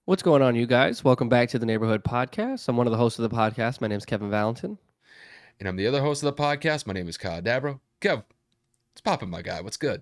What's going on, you guys? Welcome back to the Neighborhood Podcast. I'm one of the hosts of the podcast. My name is Kevin Valentin. And I'm the other host of the podcast. My name is Kyle Dabro. Kev, it's popping, my guy. What's good?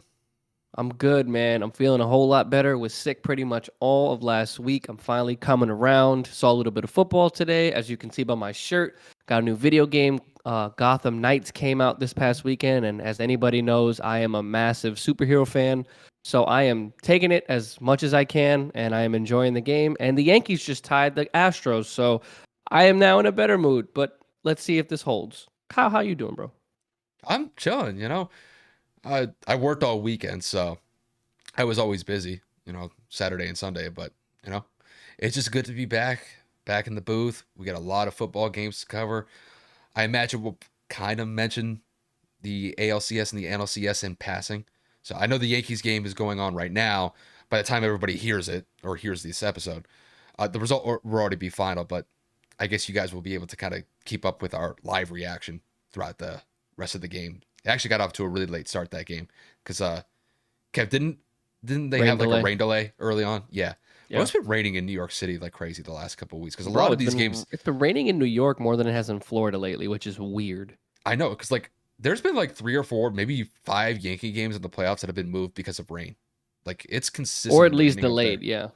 I'm good, man. I'm feeling a whole lot better. Was sick pretty much all of last week. I'm finally coming around. Saw a little bit of football today, as you can see by my shirt. Got a new video game. Gotham Knights came out this past weekend, and as anybody knows, I am a massive superhero fan. So I am taking it as much as I can, and I am enjoying the game. And the Yankees just tied the Astros, so I am now in a better mood. But let's see if this holds. Kyle, how you doing, bro? I'm chilling. I worked all weekend, so I was always busy, Saturday and Sunday. But, you know, it's just good to be back in the booth. We got a lot of football games to cover. I imagine we'll kind of mention the ALCS and the NLCS in passing. So I know the Yankees game is going on right now. By the time everybody hears it or hears this episode, the result will already be final. But I guess you guys will be able to kind of keep up with our live reaction throughout the rest of the game. It actually got off to a really late start that game because Kev didn't they Rain have like a delay. rain delay early on? Yeah, well, Yeah. it's been raining in New York City like crazy the last couple of weeks because a lot Bro, of these games it's been raining in New York more than it has in Florida lately, which is weird. I know because like there's been like three or four, maybe five Yankee games in the playoffs that have been moved because of rain. Like it's Or at consistently least raining up delayed, there. yeah.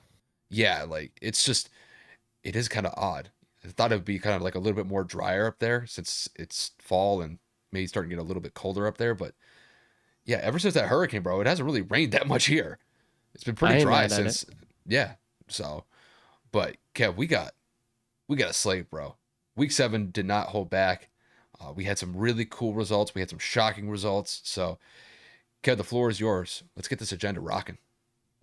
Yeah, like it is kind of odd. I thought it would be kind of like a little bit more drier up there since it's fall and maybe starting to get a little bit colder up there. But yeah, ever since that hurricane, bro, it hasn't really rained that much here. It's been I pretty ain't dry mad at it. since yeah. So, but Kev, we got a slate, bro. Week 7 did not hold back. We had some really cool results. We had some shocking results. So, Kev, the floor is yours. Let's get this agenda rocking.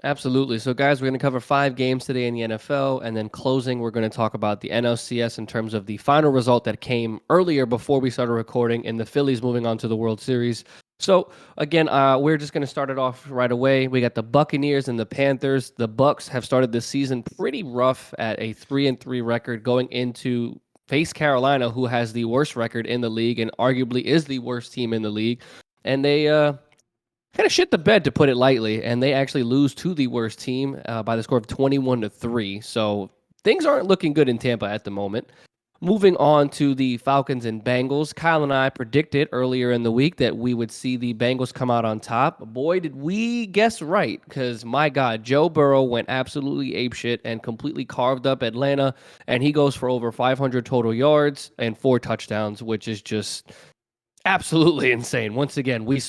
Absolutely. So, guys, we're going to cover 5 games today in the NFL, and then closing, we're going to talk about the NLCS in terms of the final result that came earlier before we started recording, and the Phillies moving on to the World Series. So, again, we're just going to start it off right away. We got the Buccaneers and the Panthers. The Bucs have started this season pretty rough at a 3-3 record, going into face Carolina, who has the worst record in the league and arguably is the worst team in the league. And they kind of shit the bed, to put it lightly, and they actually lose to the worst team by the score of 21-3. So things aren't looking good in Tampa at the moment. Moving on to the Falcons and Bengals, Kyle and I predicted earlier in the week that we would see the Bengals come out on top. Boy, did we guess right, because my God, Joe Burrow went absolutely apeshit and completely carved up Atlanta, and he goes for over 500 total yards and 4 touchdowns, which is just absolutely insane. Once again, we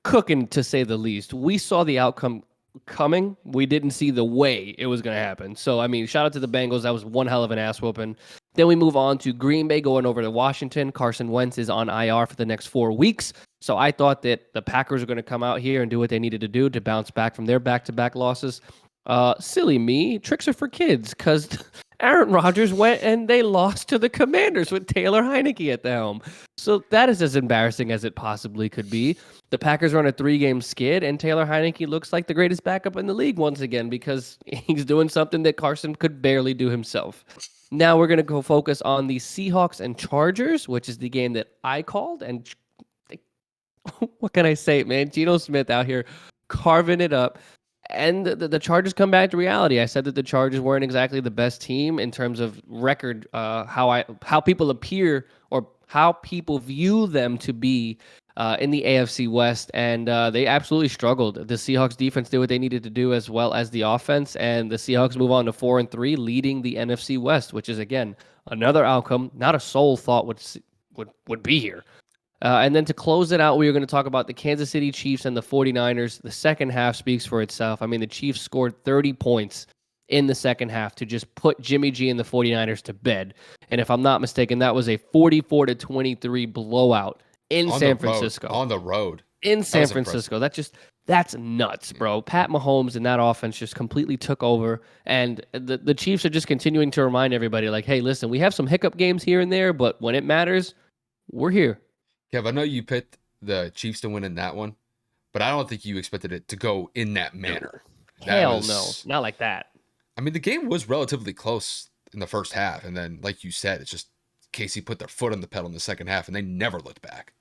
cooking, to say the least. We saw the outcome coming. We didn't see the way it was going to happen. So, I mean, shout out to the Bengals. That was one hell of an ass whooping. Then we move on to Green Bay going over to Washington. Carson Wentz is on IR for the next 4 weeks. So I thought that the Packers are going to come out here and do what they needed to do to bounce back from their back-to-back losses. Silly me. Tricks are for kids, because Aaron Rodgers went and they lost to the Commanders with Taylor Heineke at the helm. So that is as embarrassing as it possibly could be. The Packers are on a 3-game skid, and Taylor Heineke looks like the greatest backup in the league once again, because he's doing something that Carson could barely do himself. Now we're going to go focus on the Seahawks and Chargers, which is the game that I called. And what can I say, man? Geno Smith out here carving it up. And the Chargers come back to reality. I said that the Chargers weren't exactly the best team in terms of record, how people appear or how people view them to be in the AFC West, and they absolutely struggled. The Seahawks defense did what they needed to do, as well as the offense, and the Seahawks move on to 4-3, leading the NFC West, which is again another outcome not a soul thought would be here. And then to close it out, we are going to talk about the Kansas City Chiefs and the 49ers. The second half speaks for itself. I mean, the Chiefs scored 30 points in the second half to just put Jimmy G and the 49ers to bed. And if I'm not mistaken, that was a 44-23 blowout in On the San road, Francisco. on the road. In That San was impressive. Francisco. That's nuts, bro. Pat Mahomes and that offense just completely took over. And the Chiefs are just continuing to remind everybody, like, hey, listen, we have some hiccup games here and there, but when it matters, we're here. Kev, I know you picked the Chiefs to win in that one, but I don't think you expected it to go in that No. manner. That Hell no. was, Not like that. I mean, the game was relatively close in the first half, and then, like you said, it's just Casey put their foot on the pedal in the second half, and they never looked back.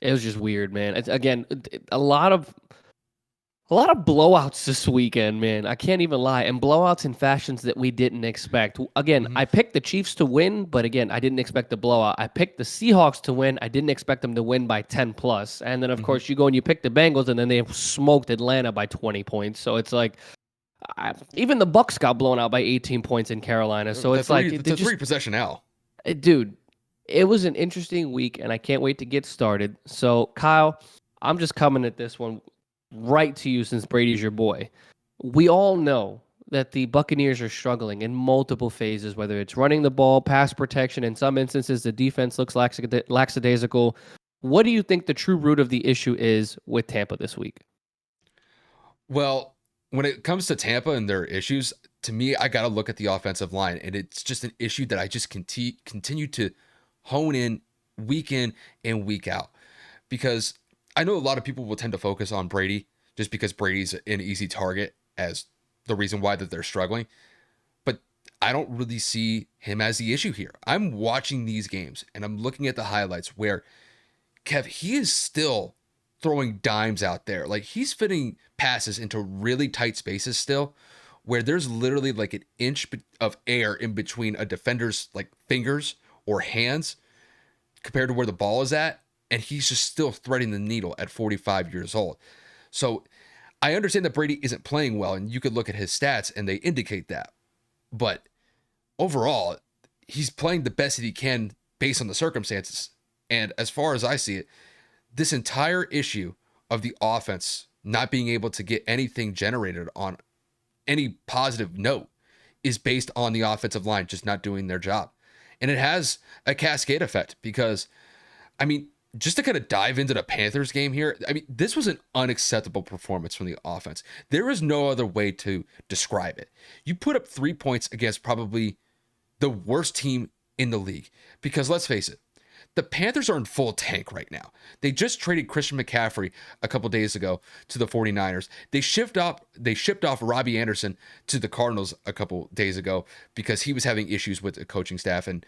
It was just weird, man. It's, again, a lot of A lot of blowouts this weekend, man. I can't even lie. And blowouts in fashions that we didn't expect. Again, Hmm. I picked the Chiefs to win, but again, I didn't expect the blowout. I picked the Seahawks to win. I didn't expect them to win by 10 plus. And then, of Hmm. course, you go and you pick the Bengals, and then they smoked Atlanta by 20 points. So it's like, even the Bucs got blown out by 18 points in Carolina. So The it's like, three, they the just, three possession L. dude, it was an interesting week, and I can't wait to get started. So, Kyle, I'm just coming at this one right to you since Brady's your boy. We all know that the Buccaneers are struggling in multiple phases, whether it's running the ball, pass protection. In some instances, the defense looks lackadaisical. What do you think the true root of the issue is with Tampa this week? Well, when it comes to Tampa and their issues, to me, I got to look at the offensive line, and it's just an issue that I just continue to hone in and week out. Because I know a lot of people will tend to focus on Brady just because Brady's an easy target as the reason why that they're struggling. But I don't really see him as the issue here. I'm watching these games and I'm looking at the highlights where Kev, he is still throwing dimes out there. Like he's fitting passes into really tight spaces still, where there's literally like an inch of air in between a defender's like fingers or hands compared to where the ball is at. And he's just still threading the needle at 45 years old. So I understand that Brady isn't playing well, and you could look at his stats and they indicate that. But overall, he's playing the best that he can based on the circumstances. And as far as I see it, this entire issue of the offense not being able to get anything generated on any positive note is based on the offensive line just not doing their job. And it has a cascade effect because, I mean, just to kind of dive into the Panthers game here, I mean, this was an unacceptable performance from the offense. There is no other way to describe it. You put up 3 points against probably the worst team in the league because let's face it, the Panthers are in full tank right now. They just traded Christian McCaffrey a couple days ago to the 49ers. They shipped off Robbie Anderson to the Cardinals a couple days ago because he was having issues with the coaching staff and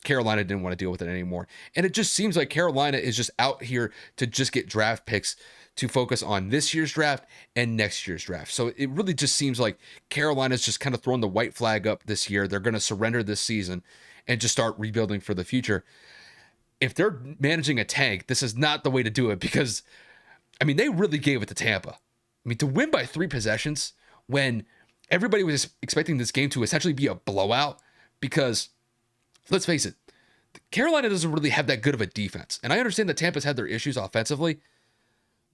Carolina didn't want to deal with it anymore. And it just seems like Carolina is just out here to just get draft picks to focus on this year's draft and next year's draft. So it really just seems like Carolina's just kind of throwing the white flag up this year. They're going to surrender this season and just start rebuilding for the future. If they're managing a tank, this is not the way to do it because, I mean, they really gave it to Tampa. I mean, to win by 3 possessions when everybody was expecting this game to essentially be a blowout because, let's face it, Carolina doesn't really have that good of a defense. And I understand that Tampa's had their issues offensively,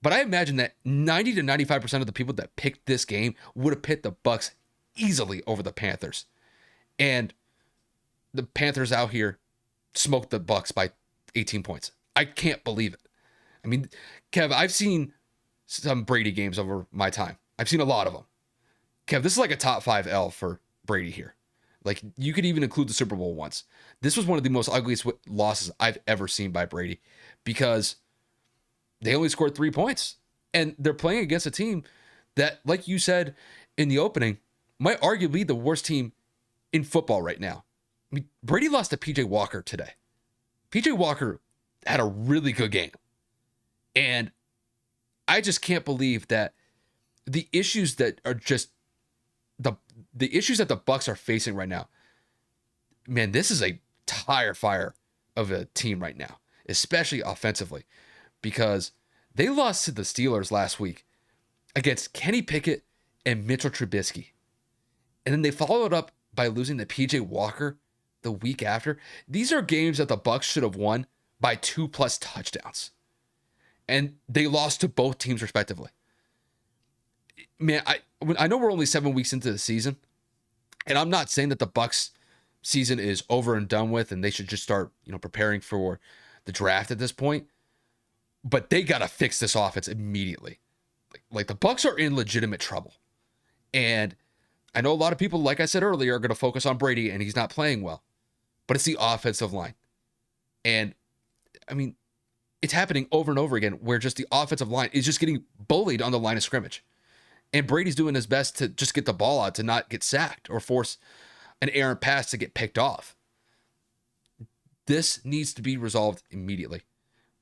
but I imagine that 90 to 95% of the people that picked this game would have picked the Bucs easily over the Panthers. And the Panthers out here smoked the Bucs by 18 points. I can't believe it. I mean, Kev, I've seen some Brady games over my time. I've seen a lot of them. Kev, this is like a top 5 L for Brady here. Like you could even include the Super Bowl once. This was one of the most ugliest losses I've ever seen by Brady because they only scored 3 points. And they're playing against a team that, like you said in the opening, might arguably be the worst team in football right now. I mean, Brady lost to PJ Walker today. PJ Walker had a really good game. And I just can't believe that the issues that are just the issues that the Bucs are facing right now. Man, this is a tire fire of a team right now, especially offensively, because they lost to the Steelers last week against Kenny Pickett and Mitchell Trubisky. And then they followed up by losing to PJ Walker the week after. These are games that the Bucs should have won by 2+ touchdowns. And they lost to both teams respectively. Man, I know we're only 7 weeks into the season, and I'm not saying that the Bucs season is over and done with and they should just start, preparing for the draft at this point. But they got to fix this offense immediately. Like the Bucs are in legitimate trouble. And I know a lot of people, like I said earlier, are going to focus on Brady and he's not playing well. But it's the offensive line. And I mean, it's happening over and over again where just the offensive line is just getting bullied on the line of scrimmage. And Brady's doing his best to just get the ball out to not get sacked or force an errant pass to get picked off. This needs to be resolved immediately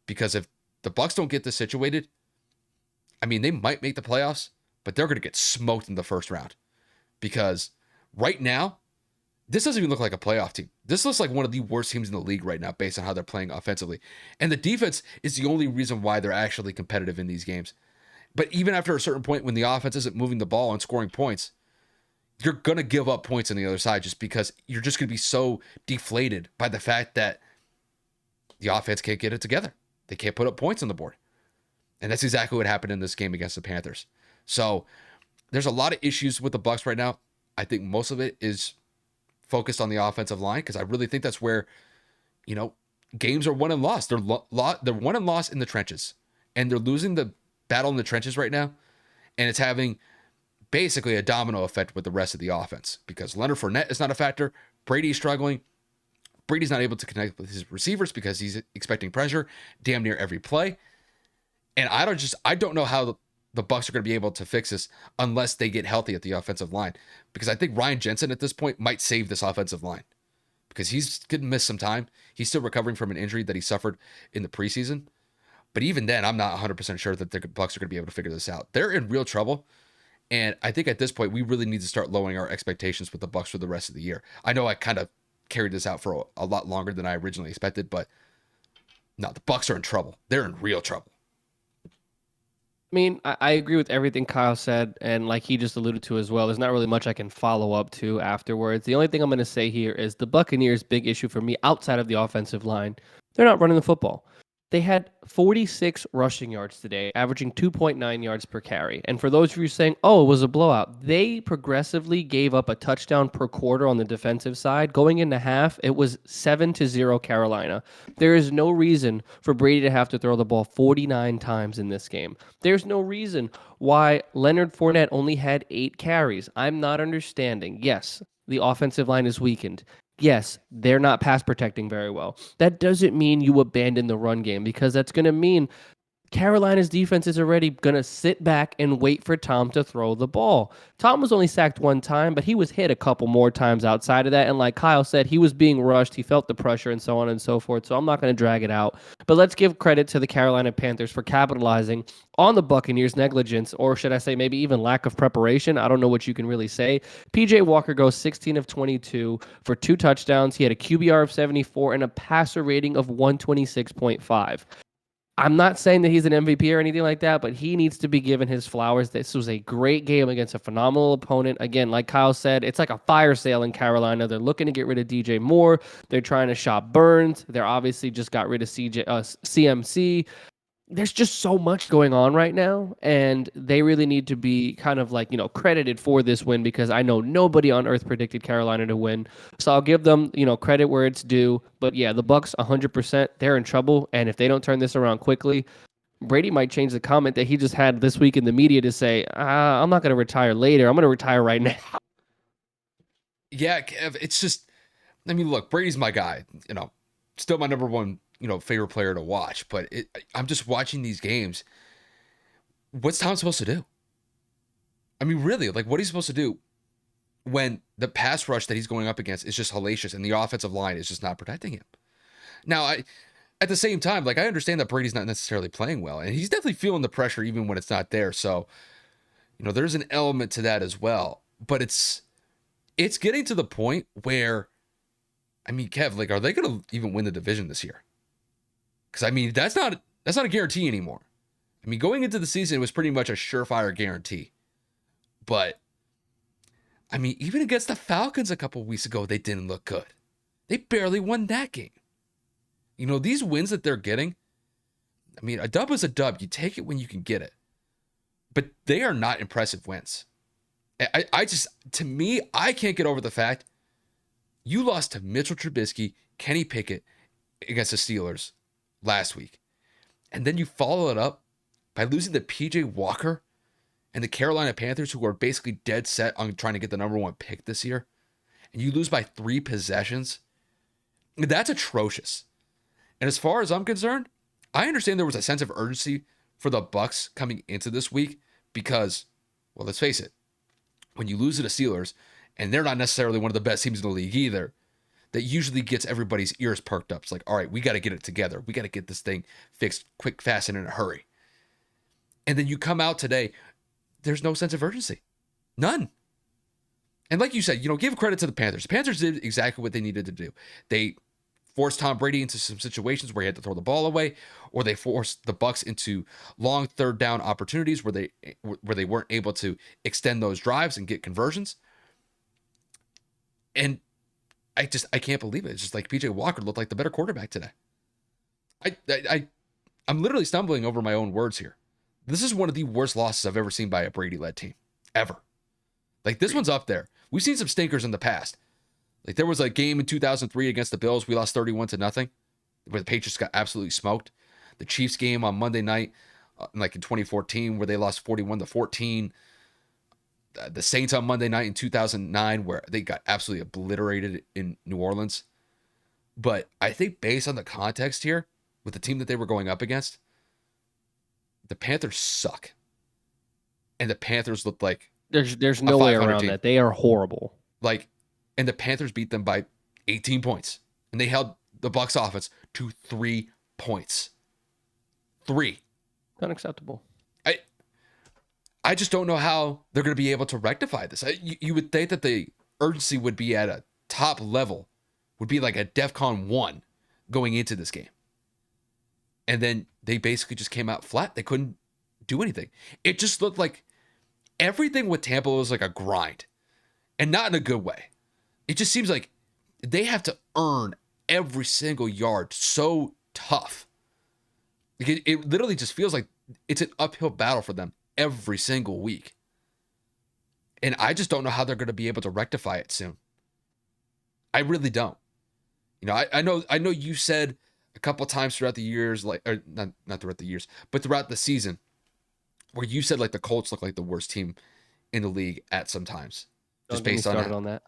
because if the Bucs don't get this situated, I mean, they might make the playoffs, but they're going to get smoked in the first round because right now, this doesn't even look like a playoff team. This looks like one of the worst teams in the league right now based on how they're playing offensively. And the defense is the only reason why they're actually competitive in these games. But even after a certain point when the offense isn't moving the ball and scoring points, you're going to give up points on the other side just because you're just going to be so deflated by the fact that the offense can't get it together. They can't put up points on the board. And that's exactly what happened in this game against the Panthers. So there's a lot of issues with the Bucs right now. I think most of it is focused on the offensive line because I really think that's where, you know, games are won and lost. They're won and lost in the trenches. And they're losing the battle in the trenches right now. And it's having basically a domino effect with the rest of the offense because Leonard Fournette is not a factor. Brady's struggling. Brady's not able to connect with his receivers because he's expecting pressure damn near every play. And I don't know how the Bucs are going to be able to fix this unless they get healthy at the offensive line. Because I think Ryan Jensen at this point might save this offensive line because he's going to miss some time. He's still recovering from an injury that he suffered in the preseason. But even then, I'm not 100% sure that the Bucs are going to be able to figure this out. They're in real trouble. And I think at this point, we really need to start lowering our expectations with the Bucs for the rest of the year. I know I kind of carried this out for a lot longer than I originally expected, but no, the Bucs are in trouble. They're in real trouble. I mean, I agree with everything Kyle said, and like he just alluded to as well, there's not really much I can follow up to afterwards. The only thing I'm going to say here is the Buccaneers' big issue for me outside of the offensive line, they're not running the football. They had 46 rushing yards today, averaging 2.9 yards per carry. And for those of you saying, oh, it was a blowout, they progressively gave up a touchdown per quarter on the defensive side. Going into half, it was 7-0 Carolina. There is no reason for Brady to have to throw the ball 49 times in this game. There's no reason why Leonard Fournette only had 8 carries. I'm not understanding. Yes, the offensive line is weakened. Yes, they're not pass protecting very well. That doesn't mean you abandon the run game because that's going to mean Carolina's defense is already going to sit back and wait for Tom to throw the ball. Tom was only sacked one time, but he was hit a couple more times outside of that. And like Kyle said, he was being rushed. He felt the pressure and so on and so forth. So I'm not going to drag it out. But let's give credit to the Carolina Panthers for capitalizing on the Buccaneers' negligence, or should I say maybe even lack of preparation. I don't know what you can really say. PJ Walker goes 16 of 22 for 2 touchdowns. He had a QBR of 74 and a passer rating of 126.5. I'm not saying that he's an MVP or anything like that, but he needs to be given his flowers. This was a great game against a phenomenal opponent. Again, like Kyle said, it's like a fire sale in Carolina. They're looking to get rid of DJ Moore. They're trying to shop Burns. They're obviously just got rid of CMC. There's just so much going on right now, and they really need to be kind of like, credited for this win because I know nobody on earth predicted Carolina to win. So I'll give them, credit where it's due. But yeah, the Bucs 100%, they're in trouble, and if they don't turn this around quickly, Brady might change the comment that he just had this week in the media to say, I'm not going to retire later. I'm going to retire right now. Yeah, Kev, it's just, I mean, look, Brady's my guy, still my number one, favorite player to watch, but I'm just watching these games. What's Tom supposed to do? I mean, really, like, what are you supposed to do when the pass rush that he's going up against is just hellacious and the offensive line is just not protecting him? Now, at the same time, like, I understand that Brady's not necessarily playing well, and he's definitely feeling the pressure even when it's not there. So, there's an element to that as well. But it's getting to the point where, I mean, Kev, like, are they going to even win the division this year? Because, I mean, that's not a guarantee anymore. I mean, going into the season, it was pretty much a surefire guarantee. But, I mean, even against the Falcons a couple weeks ago, they didn't look good. They barely won that game. These wins that they're getting, I mean, a dub is a dub. You take it when you can get it. But they are not impressive wins. To me, I can't get over the fact you lost to Mitchell Trubisky, Kenny Pickett against the Steelers last week. And then you follow it up by losing to PJ Walker and the Carolina Panthers, who are basically dead set on trying to get the number 1 pick this year. And you lose by 3 possessions. That's atrocious. And as far as I'm concerned, I understand there was a sense of urgency for the Bucs coming into this week because, well, let's face it, when you lose to the Steelers, and they're not necessarily one of the best teams in the league either, that usually gets everybody's ears perked up. It's like, all right, we got to get it together. We got to get this thing fixed quick, fast, and in a hurry. And then you come out today, there's no sense of urgency. None. And like you said, give credit to the Panthers. The Panthers did exactly what they needed to do. They forced Tom Brady into some situations where he had to throw the ball away, or they forced the Bucs into long third down opportunities where they weren't able to extend those drives and get conversions. And I can't believe it. It's just like PJ Walker looked like the better quarterback today. I'm literally stumbling over my own words here. This is one of the worst losses I've ever seen by a Brady-led team, ever. Like, this one's up there. We've seen some stinkers in the past. Like, there was a game in 2003 against the Bills. We lost 31-0, where the Patriots got absolutely smoked. The Chiefs game on Monday night, like in 2014, where they lost 41-14. The Saints on Monday night in 2009, where they got absolutely obliterated in New Orleans. But I think based on the context here, with the team that they were going up against, the Panthers suck. And the Panthers look like there's no way around team. that. They are horrible. And the Panthers beat them by 18 points. And they held the Bucs offense to 3 points. 3. Unacceptable. I just don't know how they're going to be able to rectify this. You would think that the urgency would be at a top level, would be like a DEFCON 1 going into this game. And then they basically just came out flat. They couldn't do anything. It just looked like everything with Tampa was like a grind, and not in a good way. It just seems like they have to earn every single yard so tough. It literally just feels like it's an uphill battle for them every single week. And I just don't know how they're going to be able to rectify it soon. I really don't. I know you said a couple times throughout the years, like, or not throughout the years, but throughout the season, where you said like the Colts look like the worst team in the league at some times, just based on that.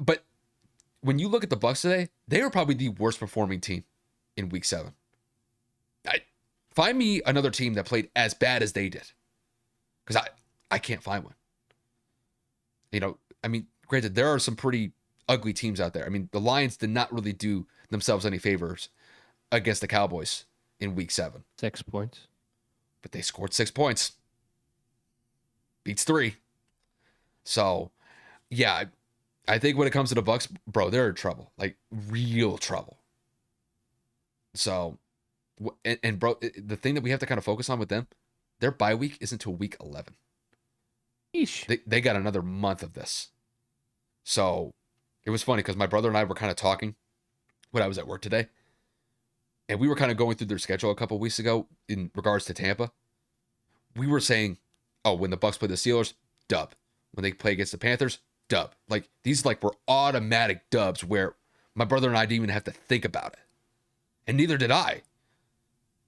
But when you look at the Bucs today, they are probably the worst performing team in Week 7. Find me another team that played as bad as they did, because I can't find one. Granted, there are some pretty ugly teams out there. I mean, the Lions did not really do themselves any favors against the Cowboys in Week 7. 6 points. But they scored 6 points. Beats 3. So, yeah, I think when it comes to the Bucs, bro, they're in trouble. Like, real trouble. So, and bro, the thing that we have to kind of focus on with them, their bye week isn't until Week 11. Eesh. They got another month of this. So, it was funny because my brother and I were kind of talking when I was at work today. And we were kind of going through their schedule a couple of weeks ago in regards to Tampa. We were saying, oh, when the Bucs play the Steelers, dub. When they play against the Panthers, dub. Like, these were automatic dubs where my brother and I didn't even have to think about it. And neither did I.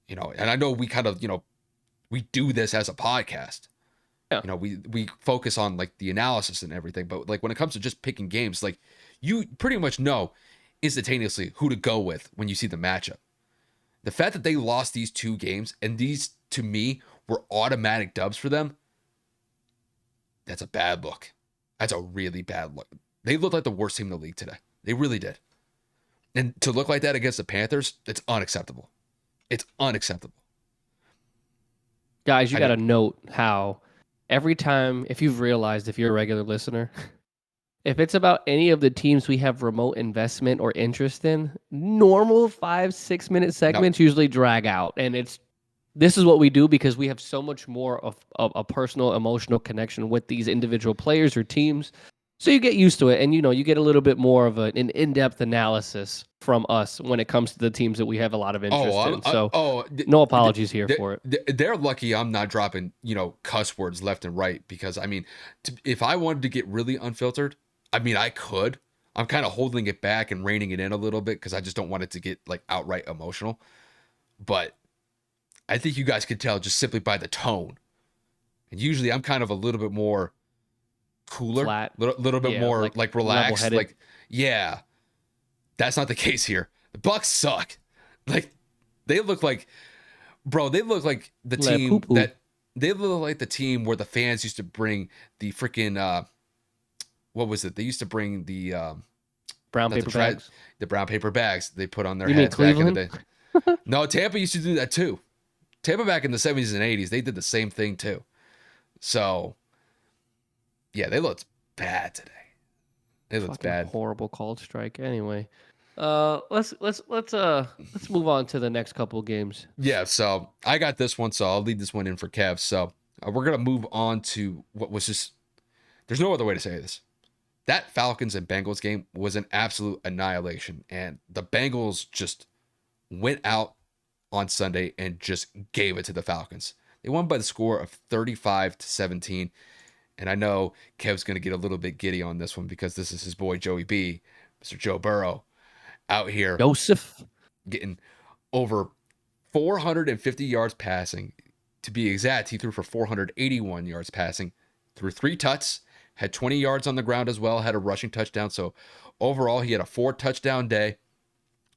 And I know we kind of, we do this as a podcast. Yeah. We focus on like the analysis and everything, but like when it comes to just picking games, like you pretty much know instantaneously who to go with when you see the matchup. The fact that they lost these 2 games, and these to me were automatic dubs for them, that's a bad look. That's a really bad look. They looked like the worst team in the league today. They really did. And to look like that against the Panthers, it's unacceptable. It's unacceptable. Guys, you got to note how every time, if you've realized, if you're a regular listener, if it's about any of the teams we have remote investment or interest in, normal 5-6 minute segments usually drag out. And this is what we do because we have so much more of a personal, emotional connection with these individual players or teams. So you get used to it, and you get a little bit more of an in-depth analysis from us when it comes to the teams that we have a lot of interest in. So no apologies here for it. They're lucky I'm not dropping, cuss words left and right, because I mean, if I wanted to get really unfiltered, I mean, I could. I'm kind of holding it back and reining it in a little bit because I just don't want it to get like outright emotional. But I think you guys could tell just simply by the tone. And usually I'm kind of a little bit more cooler, flat, little bit more like relaxed. Level-headed. Like, yeah, that's not the case here. The Bucs suck. Like, they look like, bro, they look like the team that they look like the team where the fans used to bring the freaking, what was it? They used to bring the brown paper bags. The brown paper bags they put on their You heads mean back in the day. No, Tampa used to do that too. Tampa back in the 70s and 80s, they did the same thing too. So yeah, they looked bad today. They looked Fucking bad. horrible called strike. Anyway, let's move on to the next couple games. Yeah, so I got this one, so I'll leave this one in for Kev. So we're gonna move on to what was just. There's no other way to say this. That Falcons and Bengals game was an absolute annihilation, and the Bengals just went out on Sunday and just gave it to the Falcons. They won by the score of 35-17. And I know Kev's going to get a little bit giddy on this one because this is his boy Joey B, Mr. Joe Burrow, out here Joseph. getting over 450 yards passing. To be exact, he threw for 481 yards passing, threw 3 tuts, had 20 yards on the ground as well, had a rushing touchdown. So overall, he had a 4 touchdown day.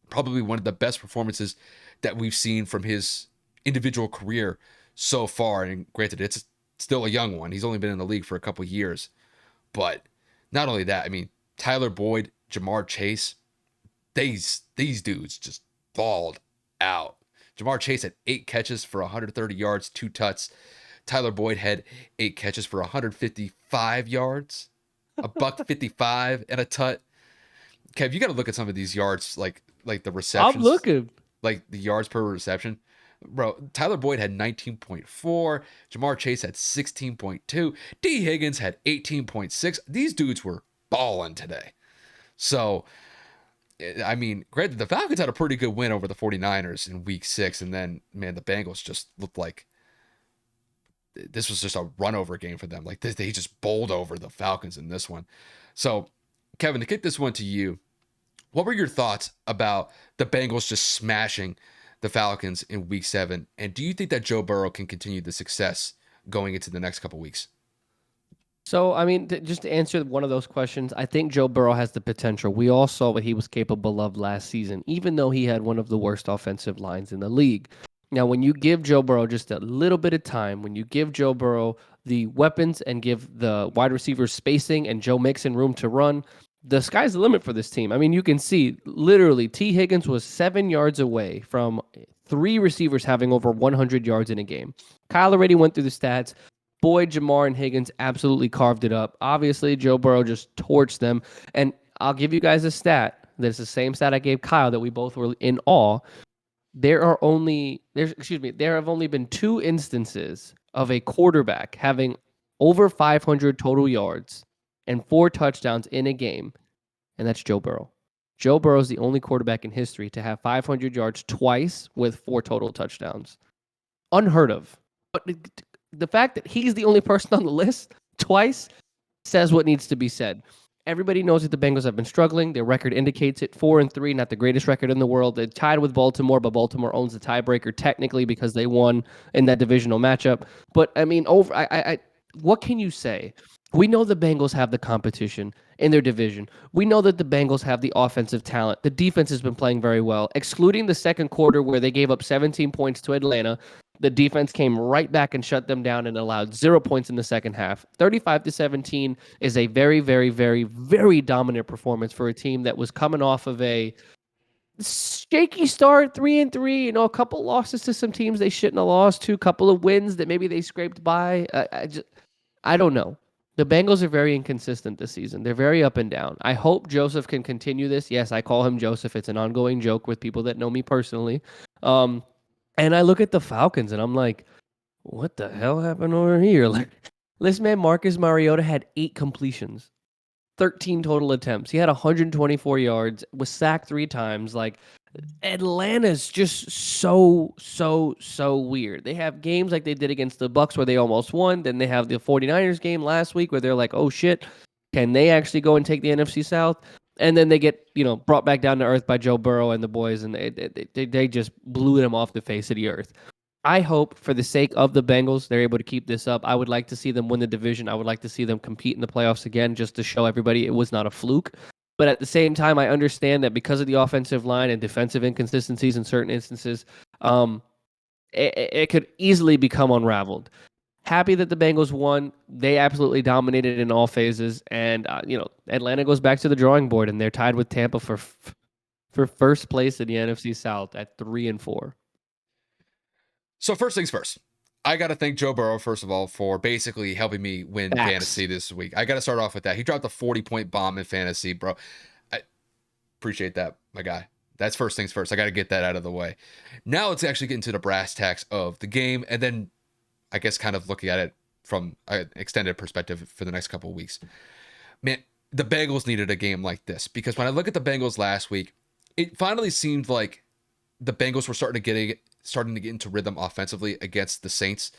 Probably one of the best performances that we've seen from his individual career so far. And granted, it's still a young one. He's only been in the league for a couple years. But not only that, I mean, Tyler Boyd, Jamar Chase, these dudes just balled out. Jamar Chase had 8 catches for 130 yards, 2 tuts. Tyler Boyd had 8 catches for 155 yards, a buck 55 and a tut. Kev, you got to look at some of these yards, like the I'm receptions, looking. like the yards per reception. Bro, Tyler Boyd had 19.4. Jamar Chase had 16.2. D. Higgins had 18.6. These dudes were balling today. So, I mean, granted, the Falcons had a pretty good win over the 49ers in week 6. And then, man, the Bengals just looked like this was just a run over game for them. Like, they just bowled over the Falcons in this one. So, Kevin, to kick this one to you, what were your thoughts about the Bengals just smashing the Falcons in week 7? And do you think that Joe Burrow can continue the success going into the next couple weeks? So, I mean, just to answer one of those questions, I think Joe Burrow has the potential. We all saw what he was capable of last season, even though he had one of the worst offensive lines in the league. Now, when you give Joe Burrow just a little bit of time, when you give Joe Burrow the weapons and give the wide receivers spacing and Joe Mixon room to run, the sky's the limit for this team. I mean, you can see literally T. Higgins was 7 yards away from 3 receivers having over 100 yards in a game. Kyle already went through the stats. Boyd, Jamar, and Higgins absolutely carved it up. Obviously, Joe Burrow just torched them. And I'll give you guys a stat. That's the same stat I gave Kyle that we both were in awe. There have only been 2 instances of a quarterback having over 500 total yards and 4 touchdowns in a game, and that's Joe Burrow. Joe Burrow is the only quarterback in history to have 500 yards twice with 4 total touchdowns. Unheard of. But the fact that he's the only person on the list twice says what needs to be said. Everybody knows that the Bengals have been struggling. Their record indicates it. 4-3, not the greatest record in the world. They're tied with Baltimore, but Baltimore owns the tiebreaker technically because they won in that divisional matchup. But I mean, what can you say? We know the Bengals have the competition in their division. We know that the Bengals have the offensive talent. The defense has been playing very well, excluding the second quarter where they gave up 17 points to Atlanta. The defense came right back and shut them down and allowed 0 points in the second half. 35-17 is a very, very, very, very dominant performance for a team that was coming off of a shaky start, 3-3. A couple losses to some teams they shouldn't have lost to, a couple of wins that maybe they scraped by. I don't know. The Bengals are very inconsistent this season. They're very up and down. I hope Joseph can continue this. Yes, I call him Joseph. It's an ongoing joke with people that know me personally. And I look at the Falcons and I'm like, what the hell happened over here? Like, this man, Marcus Mariota, had 8 completions, 13 total attempts. He had 124 yards, was sacked 3 times. Like, Atlanta's just so weird. They have games like they did against the Bucs where they almost won. Then they have the 49ers game last week where they're like, oh shit, can they actually go and take the NFC South? And then they get, brought back down to earth by Joe Burrow and the boys, and they just blew them off the face of the earth. I hope for the sake of the Bengals, they're able to keep this up. I would like to see them win the division. I would like to see them compete in the playoffs again just to show everybody it was not a fluke. But at the same time, I understand that because of the offensive line and defensive inconsistencies in certain instances, it could easily become unraveled. Happy that the Bengals won. They absolutely dominated in all phases. And, Atlanta goes back to the drawing board, and they're tied with Tampa for first place in the NFC South at 3-4. So first things first, I got to thank Joe Burrow, first of all, for basically helping me win Facts. fantasy this week. I got to start off with that. He dropped a 40-point bomb in fantasy, bro. I appreciate that, my guy. That's first things first. I got to get that out of the way. Now let's actually get into the brass tacks of the game, and then I guess kind of looking at it from an extended perspective for the next couple of weeks. Man, the Bengals needed a game like this because when I look at the Bengals last week, it finally seemed like the Bengals were starting to get into rhythm offensively against the Saints.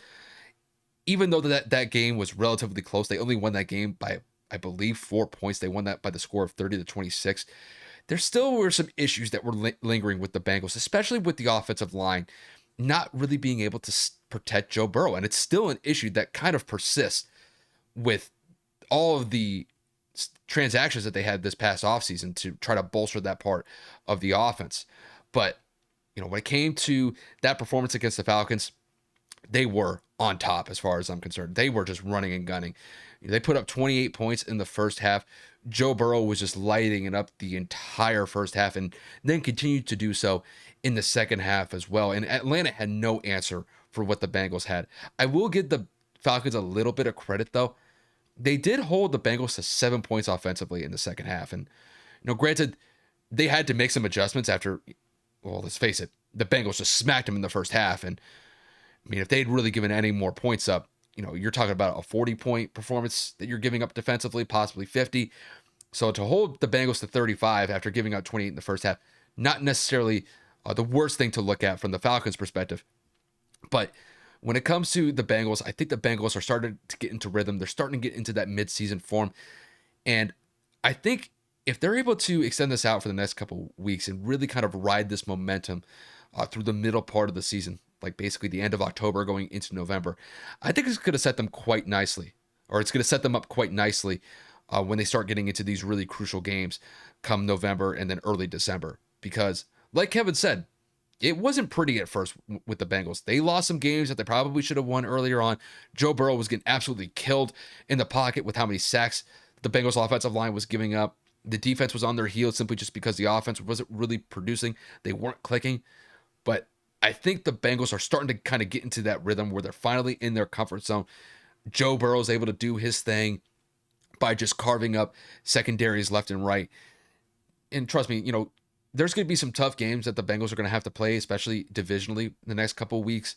Even though that game was relatively close, they only won that game by, I believe, 4 points. They won that by the score of 30-26. There still were some issues that were lingering with the Bengals, especially with the offensive line not really being able to protect Joe Burrow. And it's still an issue that kind of persists with all of the transactions that they had this past offseason to try to bolster that part of the offense. But, when it came to that performance against the Falcons, they were on top as far as I'm concerned. They were just running and gunning. They put up 28 points in the first half. Joe Burrow was just lighting it up the entire first half and then continued to do so in the second half as well. And Atlanta had no answer for what the Bengals had. I will give the Falcons a little bit of credit, though. They did hold the Bengals to 7 points offensively in the second half. And, granted, they had to make some adjustments after, well, let's face it, the Bengals just smacked them in the first half. And, I mean, if they'd really given any more points up, you're talking about a 40-point performance that you're giving up defensively, possibly 50. So to hold the Bengals to 35 after giving out 28 in the first half, not necessarily the worst thing to look at from the Falcons' perspective. But when it comes to the Bengals, I think the Bengals are starting to get into rhythm. They're starting to get into that midseason form. And I think if they're able to extend this out for the next couple weeks and really kind of ride this momentum through the middle part of the season, like basically the end of October going into November, I think it's going to set them quite nicely, or it's going to set them up quite nicely when they start getting into these really crucial games come November and then early December. Because, like Kevin said, it wasn't pretty at first with the Bengals. They lost some games that they probably should have won earlier on. Joe Burrow was getting absolutely killed in the pocket with how many sacks the Bengals offensive line was giving up. The defense was on their heels simply just because the offense wasn't really producing. They weren't clicking. But I think the Bengals are starting to kind of get into that rhythm where they're finally in their comfort zone. Joe Burrow is able to do his thing by just carving up secondaries left and right. And trust me, there's going to be some tough games that the Bengals are going to have to play, especially divisionally in the next couple of weeks.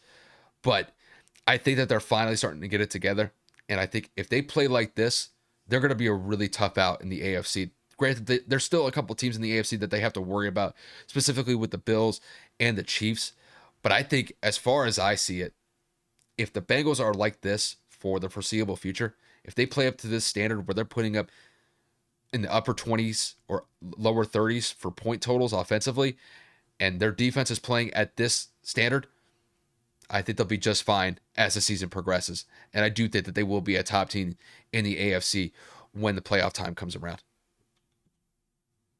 But I think that they're finally starting to get it together. And I think if they play like this, they're going to be a really tough out in the AFC. Granted, there's still a couple teams in the AFC that they have to worry about, specifically with the Bills and the Chiefs. But I think, as far as I see it, if the Bengals are like this for the foreseeable future, if they play up to this standard where they're putting up in the upper 20s or lower 30s for point totals offensively, and their defense is playing at this standard, I think they'll be just fine as the season progresses. And I do think that they will be a top team in the AFC when the playoff time comes around.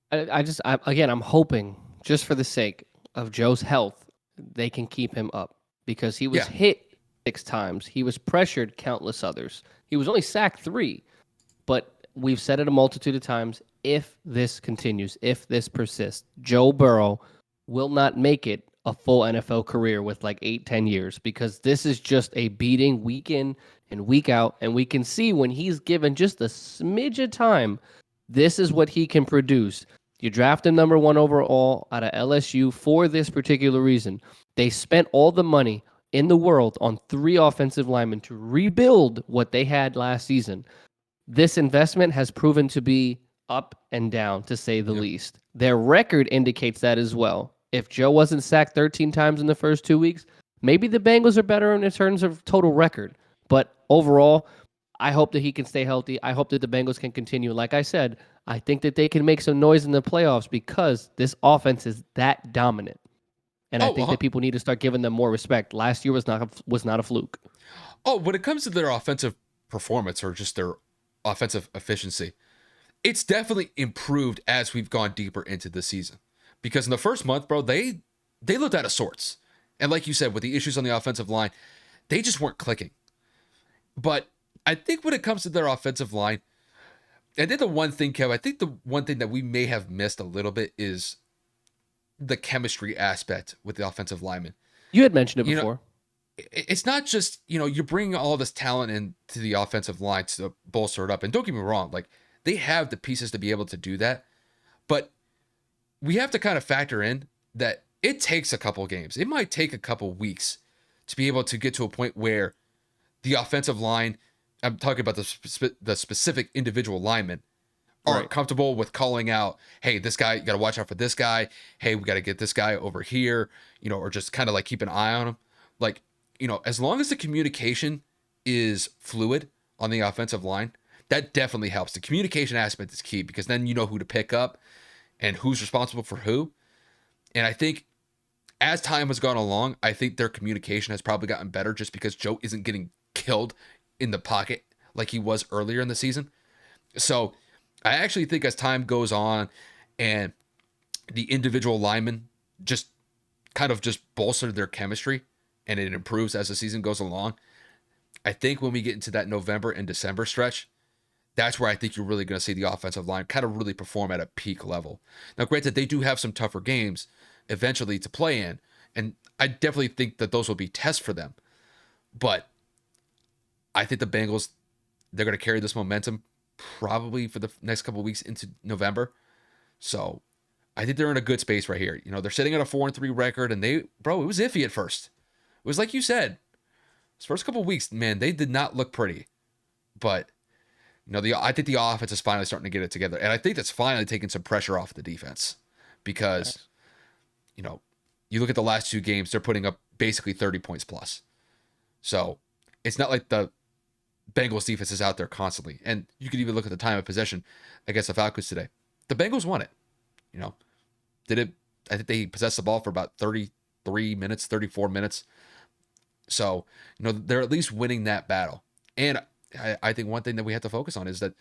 Again, I'm hoping, just for the sake of Joe's health, they can keep him up because he was Yeah. hit 6 times. He was pressured countless others. He was only sacked 3. But we've said it a multitude of times. If this continues, if this persists, Joe Burrow will not make it a full NFL career with like 8-10 years because this is just a beating week in and week out. And we can see when he's given just a smidge of time, this is what he can produce. You draft him number 1 overall out of LSU for this particular reason. They spent all the money in the world on 3 offensive linemen to rebuild what they had last season. This investment has proven to be up and down, to say the least. Their record indicates that as well. If Joe wasn't sacked 13 times in the first 2 weeks, maybe the Bengals are better in terms of total record. But overall, I hope that he can stay healthy. I hope that the Bengals can continue. Like I said, I think that they can make some noise in the playoffs because this offense is that dominant. And I think that people need to start giving them more respect. Last year was not a fluke. When it comes to their offensive performance or just their offensive efficiency, it's definitely improved as we've gone deeper into the season. Because in the first month, bro, they looked out of sorts. And like you said, with the issues on the offensive line, they just weren't clicking. But I think when it comes to their offensive line, and then the one thing, Kev, I think the one thing that we may have missed a little bit is the chemistry aspect with the offensive linemen. You had mentioned it before. it's not just, you're bringing all this talent into the offensive line to bolster it up. And don't get me wrong, like they have the pieces to be able to do that, but we have to kind of factor in that it takes a couple games. It might take a couple weeks to be able to get to a point where the offensive line, I'm talking about the specific individual linemen, aren't Right. comfortable with calling out, hey, this guy, you got to watch out for this guy. Hey, we got to get this guy over here, or just kind of like keep an eye on him. Like, as long as the communication is fluid on the offensive line, that definitely helps. The communication aspect is key because then you know who to pick up and who's responsible for who. And I think as time has gone along, I think their communication has probably gotten better just because Joe isn't getting killed in the pocket like he was earlier in the season. So I actually think as time goes on and the individual linemen just kind of just bolster their chemistry and it improves as the season goes along, I think when we get into that November and December stretch, that's where I think you're really going to see the offensive line kind of really perform at a peak level. Now, granted, they do have some tougher games eventually to play in, and I definitely think that those will be tests for them. But I think the Bengals, they're going to carry this momentum probably for the next couple of weeks into November. So I think they're in a good space right here. They're sitting at a 4-3 record, and it was iffy at first. It was like you said, those first couple of weeks, man, they did not look pretty. But I think the offense is finally starting to get it together, and I think that's finally taking some pressure off the defense because Facts. you know you look at the last two games, they're putting up basically 30 points plus. So it's not like the Bengals defense is out there constantly, and you could even look at the time of possession against the Falcons today. The Bengals won it. You know, did it? I think they possessed the ball for about 33 minutes, 34 minutes. So they're at least winning that battle, and I think one thing that we have to focus on is that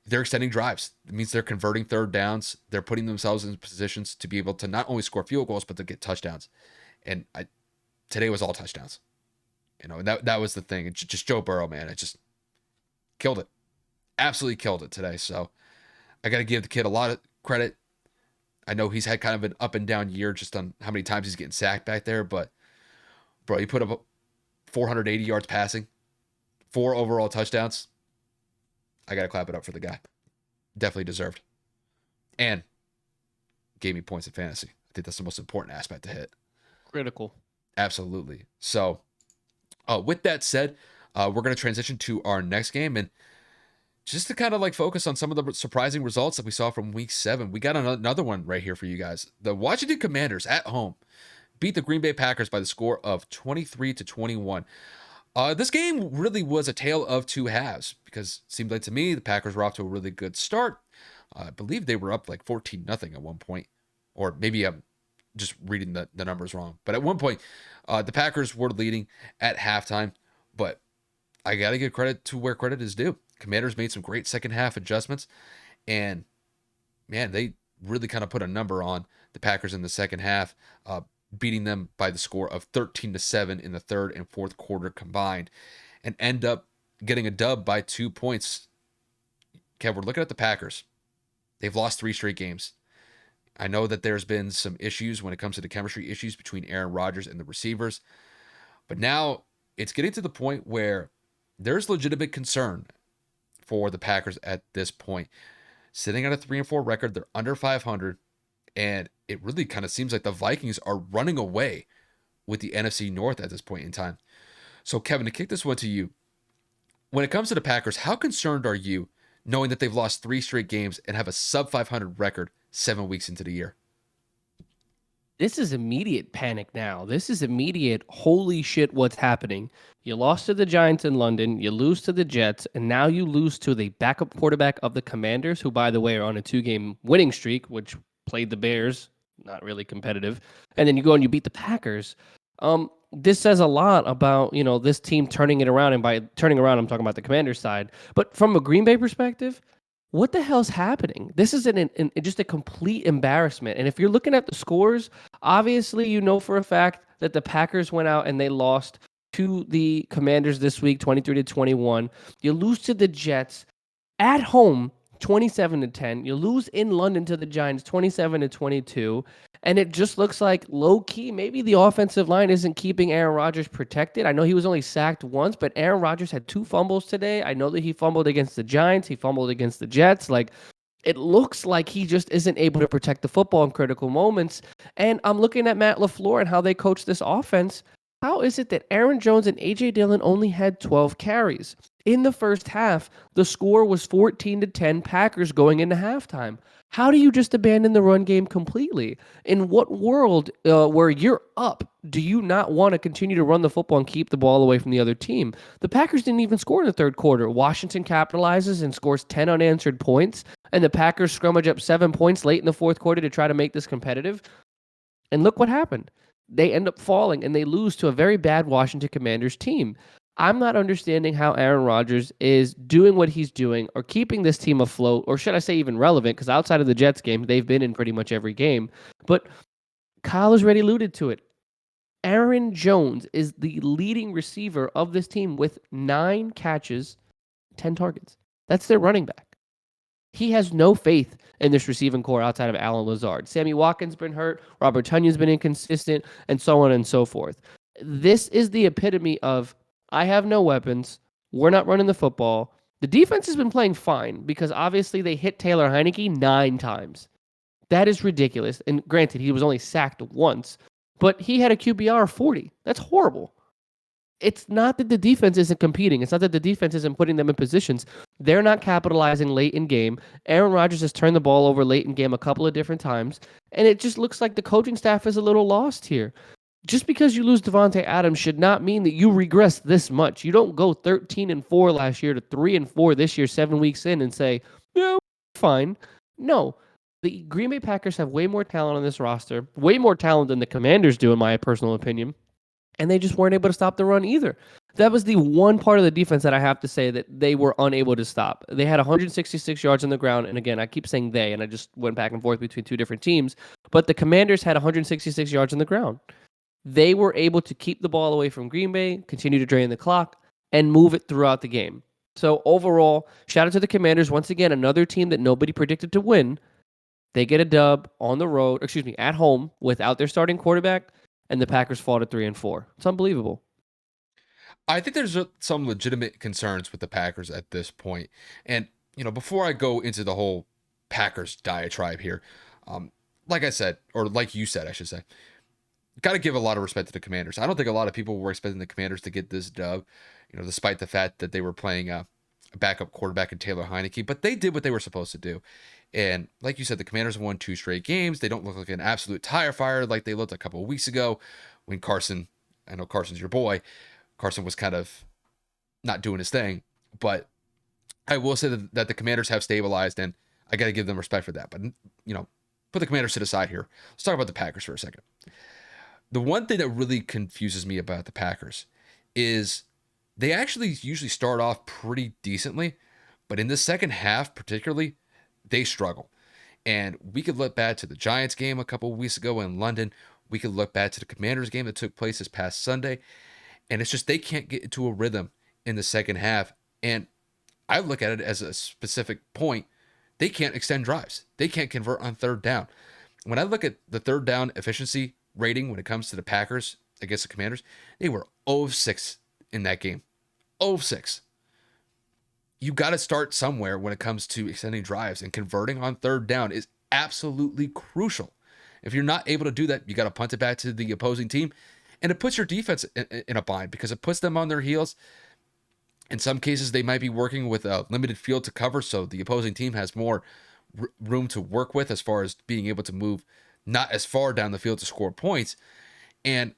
they're extending drives. It means they're converting third downs. They're putting themselves in positions to be able to not only score field goals, but to get touchdowns. And today was all touchdowns. And that was the thing. It's just Joe Burrow, man. It just killed it. Absolutely killed it today. So I got to give the kid a lot of credit. I know he's had kind of an up and down year just on how many times he's getting sacked back there. But, bro, he put up 480 yards passing, 4 overall touchdowns. I got to clap it up for the guy. Definitely deserved. And gave me points in fantasy. I think that's the most important aspect to hit. Critical. Absolutely. So, with that said, we're going to transition to our next game. And just to kind of like focus on some of the surprising results that we saw from week 7, we got another one right here for you guys. The Washington Commanders at home beat the Green Bay Packers by the score of 23-21. This game really was a tale of two halves because it seemed like to me the Packers were off to a really good start. I believe they were up like 14-0 at one point, or maybe I'm just reading the numbers wrong. But at one point, the Packers were leading at halftime. But I got to give credit to where credit is due. Commanders made some great second half adjustments, and man, they really kind of put a number on the Packers in the second half, beating them by the score of 13-7 in the third and fourth quarter combined, and end up getting a dub by 2 points. Kev, we're looking at the Packers. They've lost 3 straight games. I know that there's been some issues when it comes to the chemistry issues between Aaron Rodgers and the receivers, but now it's getting to the point where there's legitimate concern for the Packers at this point. Sitting at a 3-4 record, they're under 500, and it really kind of seems like the Vikings are running away with the NFC North at this point in time. So, Kevin, to kick this one to you, when it comes to the Packers, how concerned are you knowing that they've lost 3 straight games and have a sub 500 record 7 weeks into the year? This is immediate panic now. This is immediate, holy shit, what's happening? You lost to the Giants in London, you lose to the Jets, and now you lose to the backup quarterback of the Commanders, who, by the way, are on a 2-game winning streak, which played the Bears, not really competitive. And then you go and you beat the Packers. This says a lot about, this team turning it around. And by turning around, I'm talking about the Commanders side. But from a Green Bay perspective, what the hell's happening? This is just a complete embarrassment. And if you're looking at the scores, obviously you know for a fact that the Packers went out and they lost to the Commanders this week, 23-21. You lose to the Jets at home 27-10. You lose in London to the Giants 27-22. And it just looks like low key, maybe the offensive line isn't keeping Aaron Rodgers protected. I know he was only sacked once, but Aaron Rodgers had 2 fumbles today. I know that he fumbled against the Giants, he fumbled against the Jets. Like, it looks like he just isn't able to protect the football in critical moments. And I'm looking at Matt LaFleur and how they coach this offense. How is it that Aaron Jones and A.J. Dillon only had 12 carries? In the first half, the score was 14-10 Packers going into halftime. How do you just abandon the run game completely? In what world where you're up do you not want to continue to run the football and keep the ball away from the other team? The Packers didn't even score in the third quarter. Washington capitalizes and scores 10 unanswered points, and the Packers scrummage up 7 points late in the fourth quarter to try to make this competitive. And look what happened. They end up falling and they lose to a very bad Washington Commanders team. I'm not understanding how Aaron Rodgers is doing what he's doing or keeping this team afloat, or should I say even relevant, because outside of the Jets game, they've been in pretty much every game. But Kyle has already alluded to it. Aaron Jones is the leading receiver of this team with 9 catches, 10 targets. That's their running back. He has no faith in this receiving core outside of Allen Lazard. Sammy Watkins been hurt, Robert Tunyon's been inconsistent, and so on and so forth. This is the epitome of, I have no weapons, we're not running the football. The defense has been playing fine because obviously they hit Taylor Heineke 9 times. That is ridiculous. And granted, he was only sacked once, but he had a QBR of 40. That's horrible. It's not that the defense isn't competing. It's not that the defense isn't putting them in positions. They're not capitalizing late in game. Aaron Rodgers has turned the ball over late in game a couple of different times, and it just looks like the coaching staff is a little lost here. Just because you lose Devontae Adams should not mean that you regress this much. You don't go 13-4 last year to 3-4 this year, 7 weeks in, and say, yeah, fine. No. The Green Bay Packers have way more talent on this roster, way more talent than the Commanders do, in my personal opinion. And they just weren't able to stop the run either. That was the one part of the defense that I have to say that they were unable to stop. They had 166 yards on the ground. And again, I keep saying they, and I just went back and forth between two different teams. But the Commanders had 166 yards on the ground. They were able to keep the ball away from Green Bay, continue to drain the clock, and move it throughout the game. So overall, shout out to the Commanders. Once again, another team that nobody predicted to win. They get a dub on the road, at home without their starting quarterback, and the Packers fall to 3-4. It's unbelievable. I think there's some legitimate concerns with the Packers at this point. And, before I go into the whole Packers diatribe here, like I said, or like you said, I should say, got to give a lot of respect to the Commanders. I don't think a lot of people were expecting the Commanders to get this dub, despite the fact that they were playing a backup quarterback in Taylor Heineke, but they did what they were supposed to do. And like you said, the Commanders have won 2 straight games. They don't look like an absolute tire fire like they looked a couple of weeks ago when I know Carson's your boy, Carson was kind of not doing his thing. But I will say that the Commanders have stabilized, and I got to give them respect for that. But, put the Commanders to the side here. Let's talk about the Packers for a second. The one thing that really confuses me about the Packers is they actually usually start off pretty decently, but in the second half particularly, they struggle. And we could look back to the Giants game a couple of weeks ago in London. We could look back to the Commanders game that took place this past Sunday. And it's just they can't get into a rhythm in the second half. And I look at it as a specific point. They can't extend drives. They can't convert on third down. When I look at the third down efficiency rating when it comes to the Packers against the Commanders, they were 0-6 in that game. 0-6. You got to start somewhere when it comes to extending drives, and converting on third down is absolutely crucial. If you're not able to do that, you got to punt it back to the opposing team, and it puts your defense in a bind because it puts them on their heels. In some cases, they might be working with a limited field to cover, so the opposing team has more room to work with as far as being able to move not as far down the field to score points. And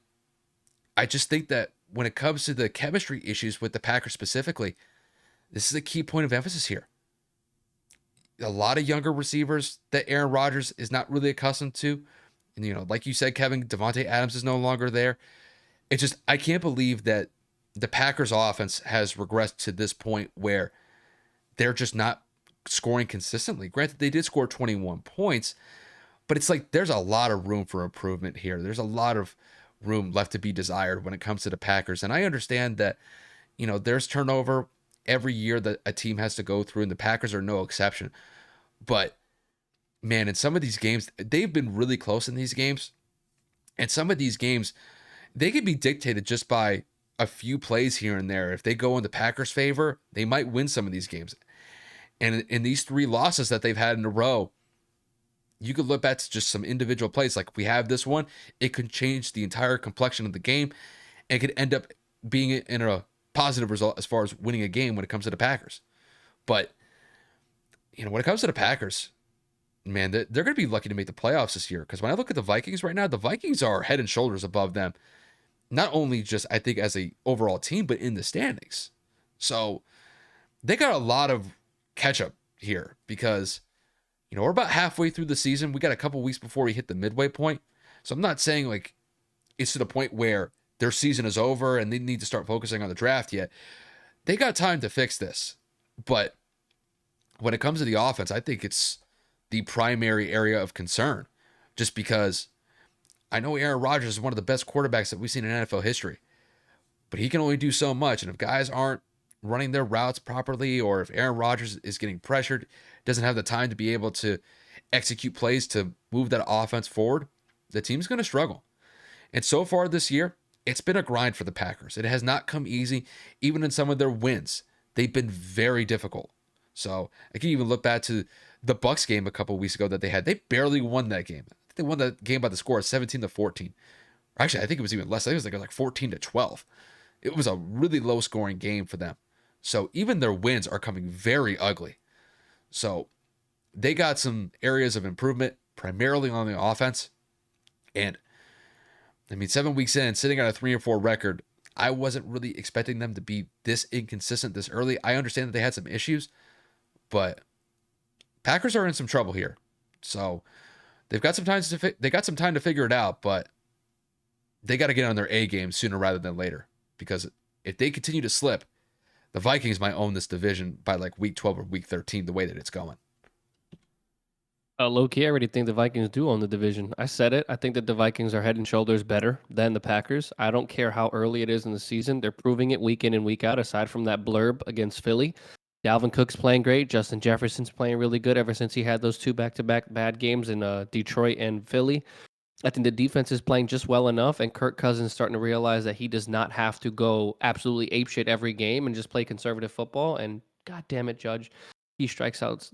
I just think that when it comes to the chemistry issues with the Packers specifically, this is a key point of emphasis here. A lot of younger receivers that Aaron Rodgers is not really accustomed to. And, like you said, Kevin, Devontae Adams is no longer there. It's just, I can't believe that the Packers offense has regressed to this point where they're just not scoring consistently. Granted, they did score 21 points, but it's like there's a lot of room for improvement here. There's a lot of room left to be desired when it comes to the Packers. And I understand that, there's turnover every year that a team has to go through, and the Packers are no exception. But man, in some of these games, they've been really close in these games. And some of these games, they could be dictated just by a few plays here and there. If they go in the Packers' favor, they might win some of these games. And in these three losses that they've had in a row, you could look back to just some individual plays. Like if we have this one, it could change the entire complexion of the game and could end up being in a positive result as far as winning a game when it comes to the Packers. But, when it comes to the Packers, man, they're going to be lucky to make the playoffs this year. Because when I look at the Vikings right now, the Vikings are head and shoulders above them. Not only just, I think, as a overall team, but in the standings. So they got a lot of catch up here because, we're about halfway through the season. We got a couple weeks before we hit the midway point. So I'm not saying like it's to the point where their season is over and they need to start focusing on the draft yet. They got time to fix this. But when it comes to the offense, I think it's the primary area of concern just because I know Aaron Rodgers is one of the best quarterbacks that we've seen in NFL history, but he can only do so much. And if guys aren't running their routes properly, or if Aaron Rodgers is getting pressured, doesn't have the time to be able to execute plays to move that offense forward, the team's going to struggle. And so far this year, it's been a grind for the Packers. It has not come easy. Even in some of their wins, they've been very difficult. So I can even look back to the Bucs game a couple of weeks ago that they had. They barely won that game. They won that game by the score of 17-14. Actually, I think it was even less. I think it was like 14-12. It was a really low scoring game for them. So even their wins are coming very ugly. So they got some areas of improvement, primarily on the offense. And 7 weeks in, sitting at a 3-4 record, I wasn't really expecting them to be this inconsistent this early. I understand that they had some issues, but Packers are in some trouble here. So they've got some time to figure it out, but they got to get on their A game sooner rather than later, because if they continue to slip, the Vikings might own this division by like week 12 or week 13, the way that it's going. Low key, I already think the Vikings do own the division. I said it. I think that the Vikings are head and shoulders better than the Packers. I don't care how early it is in the season. They're proving it week in and week out, aside from that blurb against Philly. Dalvin Cook's playing great. Justin Jefferson's playing really good ever since he had those two back-to-back bad games in Detroit and Philly. I think the defense is playing just well enough, and Kirk Cousins is starting to realize that he does not have to go absolutely apeshit every game and just play conservative football. And God damn it, Judge, he strikes out.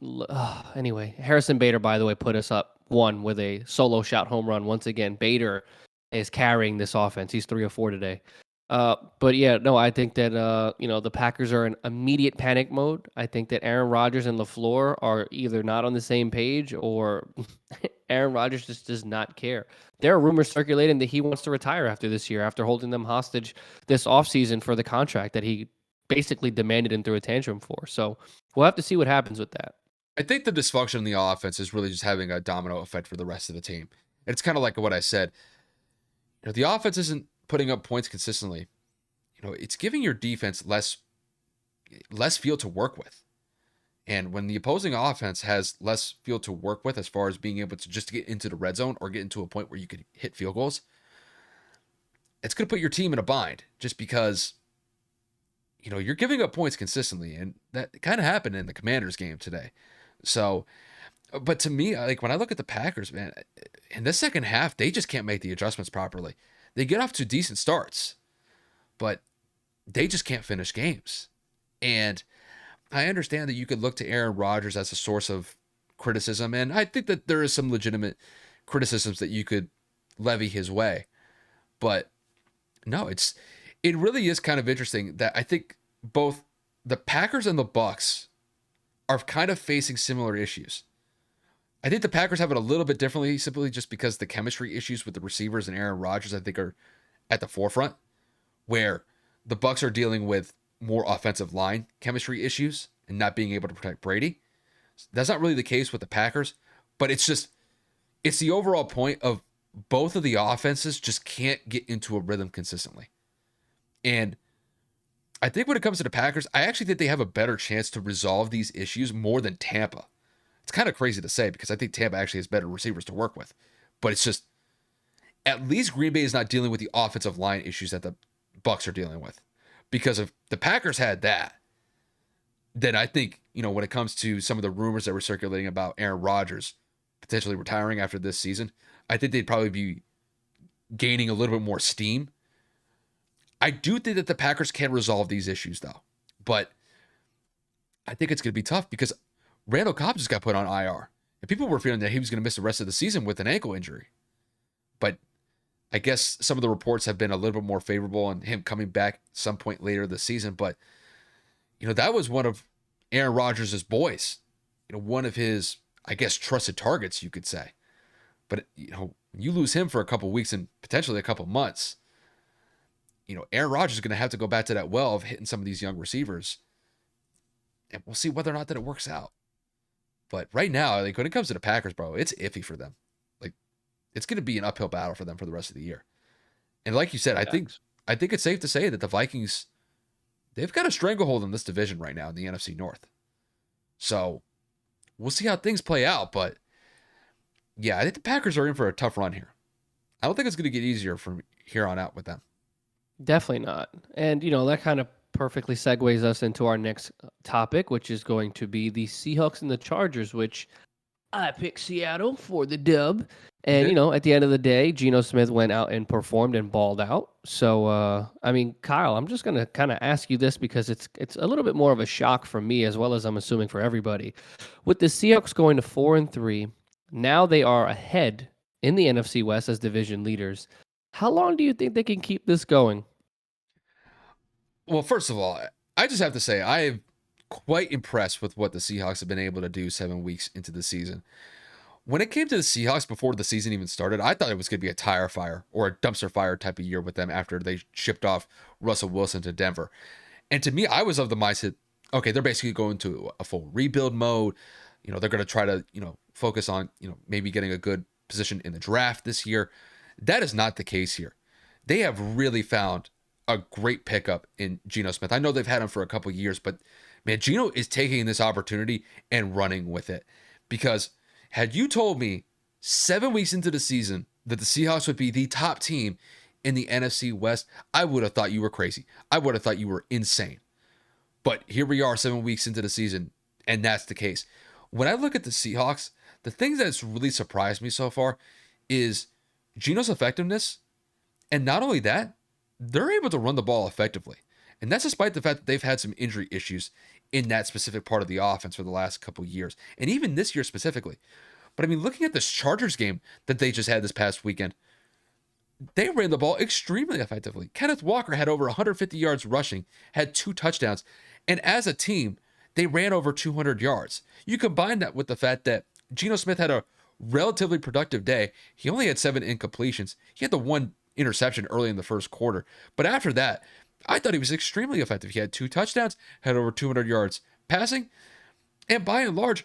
Anyway, Harrison Bader, by the way, put us up one with a solo shot home run. Once again, Bader is carrying this offense. He's 3 or 4 today. But yeah, no, I think that the Packers are in immediate panic mode. I think that Aaron Rodgers and LaFleur are either not on the same page, or Aaron Rodgers just does not care. There are rumors circulating that he wants to retire after this year, after holding them hostage this offseason for the contract that he basically demanded and threw a tantrum for. So we'll have to see what happens with that. I think the dysfunction in the offense is really just having a domino effect for the rest of the team. It's kind of like what I said. The offense isn't putting up points consistently. It's giving your defense less field to work with. And when the opposing offense has less field to work with as far as being able to just get into the red zone or get into a point where you could hit field goals, it's going to put your team in a bind just because, you're giving up points consistently. And that kind of happened in the Commanders game today. So, but to me, like when I look at the Packers, man, in the second half, they just can't make the adjustments properly. They get off to decent starts, but they just can't finish games. And I understand that you could look to Aaron Rodgers as a source of criticism, and I think that there is some legitimate criticisms that you could levy his way. But no, it really is kind of interesting that I think both the Packers and the Bucs are kind of facing similar issues. I think the Packers have it a little bit differently, simply just because the chemistry issues with the receivers and Aaron Rodgers, I think, are at the forefront, where the Bucs are dealing with more offensive line chemistry issues and not being able to protect Brady. That's not really the case with the Packers, but it's the overall point of both of the offenses just can't get into a rhythm consistently. And I think when it comes to the Packers, I actually think they have a better chance to resolve these issues more than Tampa. It's kind of crazy to say because I think Tampa actually has better receivers to work with. But it's just, at least Green Bay is not dealing with the offensive line issues that the Bucs are dealing with. Because if the Packers had that, then I think, when it comes to some of the rumors that were circulating about Aaron Rodgers potentially retiring after this season, I think they'd probably be gaining a little bit more steam. I do think that the Packers can resolve these issues, though. But I think it's going to be tough because Randall Cobb just got put on IR. And people were feeling that he was going to miss the rest of the season with an ankle injury. But I guess some of the reports have been a little bit more favorable on him coming back some point later this season. But, that was one of Aaron Rodgers' boys, one of his, I guess, trusted targets, you could say. But, you lose him for a couple weeks and potentially a couple months. Aaron Rodgers is going to have to go back to that well of hitting some of these young receivers. And we'll see whether or not that it works out. But right now, like when it comes to the Packers, bro, it's iffy for them. Like it's going to be an uphill battle for them for the rest of the year. And like you said, I think it's safe to say that the Vikings, they've got a stranglehold in this division right now in the NFC North. So we'll see how things play out. But yeah, I think the Packers are in for a tough run here. I don't think it's going to get easier from here on out with them. Definitely not. And, that kind of perfectly segues us into our next topic, which is going to be the Seahawks and the Chargers, which I picked Seattle for the dub. You And, did? at the end of the day, Geno Smith went out and performed and balled out. So, Kyle, I'm just going to kind of ask you this because it's a little bit more of a shock for me as well as I'm assuming for everybody. With the Seahawks going to 4-3, now they are ahead in the NFC West as division leaders. How long do you think they can keep this going? Well, first of all, I just have to say I am quite impressed with what the Seahawks have been able to do 7 weeks into the season. When it came to the Seahawks before the season even started, I thought it was going to be a tire fire or a dumpster fire type of year with them after they shipped off Russell Wilson to Denver. And to me, I was of the mindset, okay, they're basically going to a full rebuild mode. They're going to try to, focus on, maybe getting a good position in the draft this year. That is not the case here. They have really found a great pickup in Geno Smith. I know they've had him for a couple years, but man, Geno is taking this opportunity and running with it. Because had you told me 7 weeks into the season that the Seahawks would be the top team in the NFC West, I would have thought you were crazy. I would have thought you were insane. But here we are 7 weeks into the season, and that's the case. When I look at the Seahawks, the thing that's really surprised me so far is Geno's effectiveness. And not only that, they're able to run the ball effectively. And that's despite the fact that they've had some injury issues in that specific part of the offense for the last couple of years, and even this year specifically. But I mean, looking at this Chargers game that they just had this past weekend, they ran the ball extremely effectively. Kenneth Walker had over 150 yards rushing, had 2 touchdowns, and as a team, they ran over 200 yards. You combine that with the fact that Geno Smith had a relatively productive day. He only had 7 incompletions. He had the 1 interception early in the first quarter. But after that, I thought he was extremely effective. He had 2 touchdowns, had over 200 yards passing, and by and large,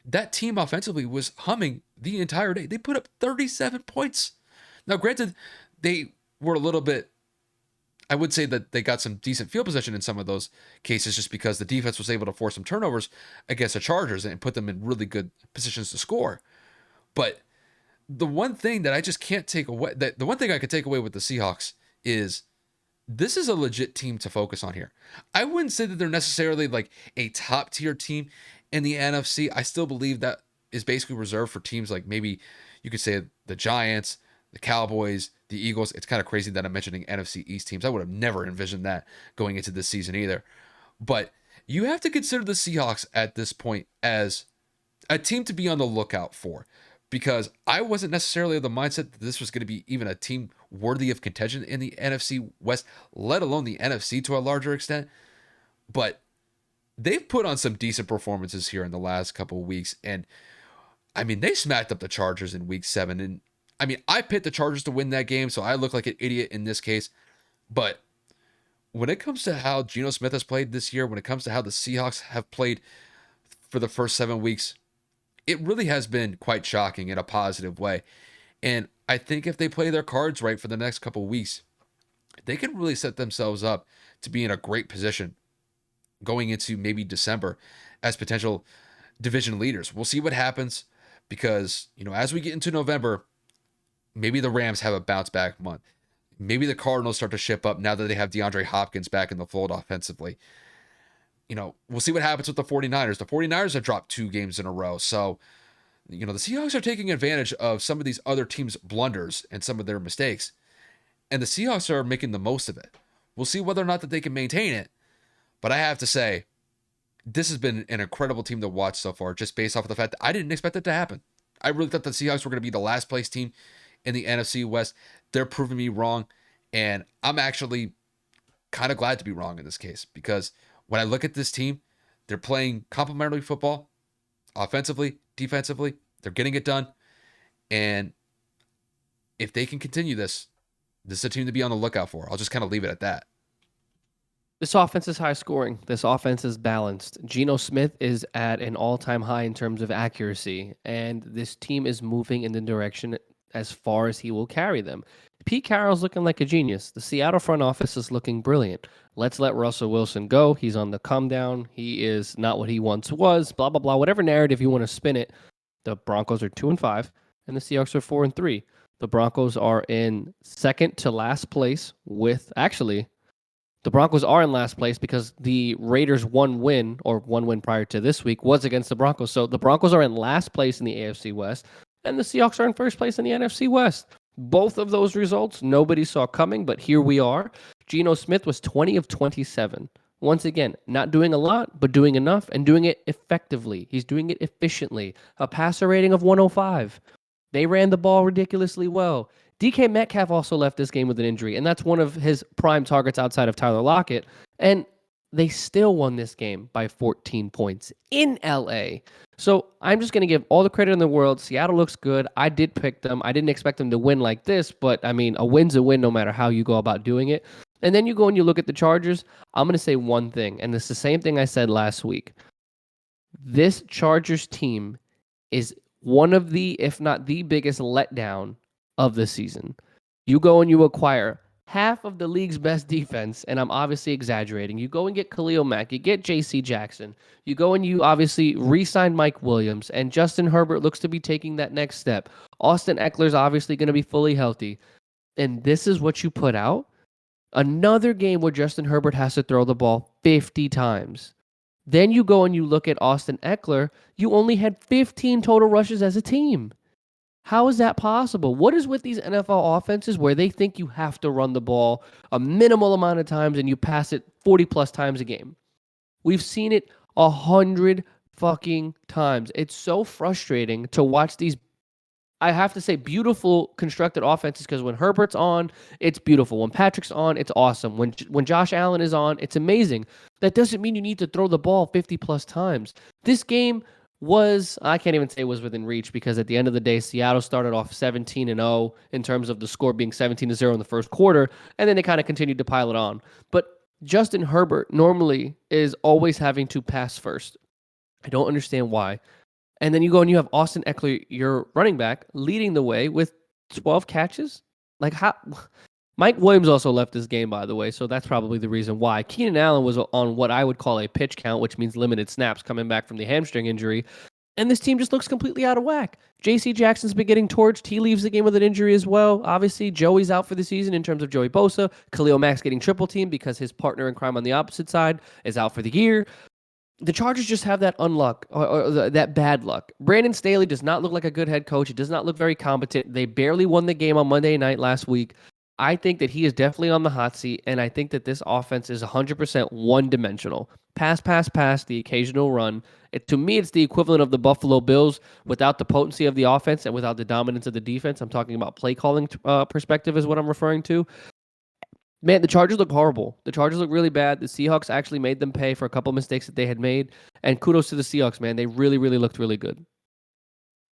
that team offensively was humming the entire day. They put up 37 points. Now, granted, they were a little bit, I would say that they got some decent field position in some of those cases just because the defense was able to force some turnovers against the Chargers and put them in really good positions to score. But the one thing that I just can't take away, that the one thing I could take away with the Seahawks is this is a legit team to focus on here. I wouldn't say that they're necessarily like a top tier team in the NFC. I still believe that is basically reserved for teams like maybe you could say the Giants, the Cowboys, the Eagles. It's kind of crazy that I'm mentioning NFC East teams. I would have never envisioned that going into this season either. But you have to consider the Seahawks at this point as a team to be on the lookout for, because I wasn't necessarily of the mindset that this was going to be even a team worthy of contention in the NFC West, let alone the NFC to a larger extent. But they've put on some decent performances here in the last couple of weeks. And I mean, they smacked up the Chargers in week 7. And I mean, I picked the Chargers to win that game, so I look like an idiot in this case. But when it comes to how Geno Smith has played this year, when it comes to how the Seahawks have played for the first 7 weeks, it really has been quite shocking in a positive way. And I think if they play their cards right for the next couple of weeks, they can really set themselves up to be in a great position going into maybe December as potential division leaders. We'll see what happens because, as we get into November, maybe the Rams have a bounce back month. Maybe the Cardinals start to ship up now that they have DeAndre Hopkins back in the fold offensively. we'll see what happens with the 49ers. The 49ers have dropped 2 games in a row. So, the Seahawks are taking advantage of some of these other teams' blunders and some of their mistakes. And the Seahawks are making the most of it. We'll see whether or not that they can maintain it. But I have to say, this has been an incredible team to watch so far, just based off of the fact that I didn't expect it to happen. I really thought the Seahawks were going to be the last place team in the NFC West. They're proving me wrong. And I'm actually kind of glad to be wrong in this case, because when I look at this team, they're playing complementary football, offensively, defensively. They're getting it done. And if they can continue this is a team to be on the lookout for. I'll just kind of leave it at that. This offense is high scoring. This offense is balanced. Geno Smith is at an all-time high in terms of accuracy, and this team is moving in the direction as far as he will carry them. Pete Carroll's looking like a genius. The Seattle front office is looking brilliant. Let's let Russell Wilson go. He's on the come down. He is not what he once was. Blah blah blah. Whatever narrative you want to spin it. The Broncos are 2-5, and the Seahawks are 4-3. The Broncos are in second to last place with actually the Broncos are in last place because the Raiders' one win prior to this week was against the Broncos. So the Broncos are in last place in the AFC West, and the Seahawks are in first place in the NFC West. Both of those results nobody saw coming, but here we are. Geno Smith was 20 of 27. Once again, not doing a lot, but doing enough and doing it effectively. He's doing it efficiently. A passer rating of 105. They ran the ball ridiculously well. DK Metcalf also left this game with an injury, and that's one of his prime targets outside of Tyler Lockett. And they still won this game by 14 points in LA. So I'm just going to give all the credit in the world. Seattle looks good. I did pick them. I didn't expect them to win like this, but I mean, a win's a win no matter how you go about doing it. And then you go and you look at the Chargers. I'm going to say one thing, and it's the same thing I said last week. This Chargers team is one of the, if not the biggest letdown of the season. You go and you acquire half of the league's best defense, and I'm obviously exaggerating. You go and get Khalil Mack, you get J.C. Jackson, you go and you obviously re-sign Mike Williams, and Justin Herbert looks to be taking that next step. Austin Eckler's obviously going to be fully healthy. And this is what you put out? Another game where Justin Herbert has to throw the ball 50 times. Then you go and you look at Austin Eckler, you only had 15 total rushes as a team. How is that possible? What is with these NFL offenses where they think you have to run the ball a minimal amount of times and you pass it 40 plus times a game? We've seen it 100 fucking times. It's so frustrating to watch these, I have to say, beautiful constructed offenses, because when Herbert's on, it's beautiful. When Patrick's on, it's awesome. When Josh Allen is on, it's amazing. That doesn't mean you need to throw the ball 50 plus times. This game I can't even say it was within reach, because at the end of the day, Seattle started off 17-0 in terms of the score being 17-0 in the first quarter, and then they kind of continued to pile it on. But Justin Herbert normally is always having to pass first. I don't understand why. And then you go and you have Austin Eckler, your running back, leading the way with 12 catches. Like, how? Mike Williams also left this game, by the way, so that's probably the reason why. Keenan Allen was on what I would call a pitch count, which means limited snaps, coming back from the hamstring injury. And this team just looks completely out of whack. J.C. Jackson's been getting torched. He leaves the game with an injury as well. Obviously, Joey's out for the season in terms of Joey Bosa. Khalil Mack's getting triple teamed because his partner in crime on the opposite side is out for the year. The Chargers just have that unluck, or that bad luck. Brandon Staley does not look like a good head coach. He does not look very competent. They barely won the game on Monday night last week. I think that he is definitely on the hot seat, and I think that this offense is 100% one-dimensional. Pass, pass, pass, the occasional run. To me, it's the equivalent of the Buffalo Bills without the potency of the offense and without the dominance of the defense. I'm talking about play calling perspective is what I'm referring to. Man, the Chargers look horrible. The Chargers look really bad. The Seahawks actually made them pay for a couple mistakes that they had made. And kudos to the Seahawks, man. They really, really looked really good.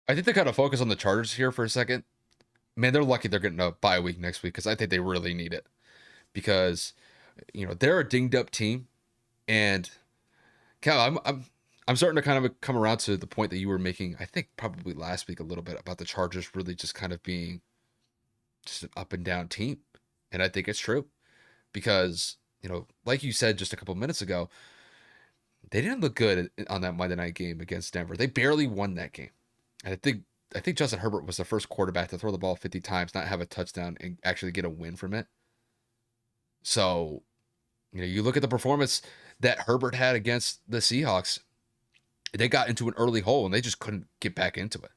I think they kind of focus on the Chargers here for a second. Man, they're lucky they're getting a bye week next week, because I think they really need it. Because, they're a dinged up team. And, Cal, I'm starting to kind of come around to the point that you were making, I think probably last week a little bit, about the Chargers really just kind of being just an up and down team. And I think it's true, because, like you said just a couple minutes ago, they didn't look good on that Monday night game against Denver. They barely won that game. And I think Justin Herbert was the first quarterback to throw the ball 50 times, not have a touchdown, and actually get a win from it. So, you look at the performance. that Herbert had against the Seahawks, they got into an early hole and they just couldn't get back into it.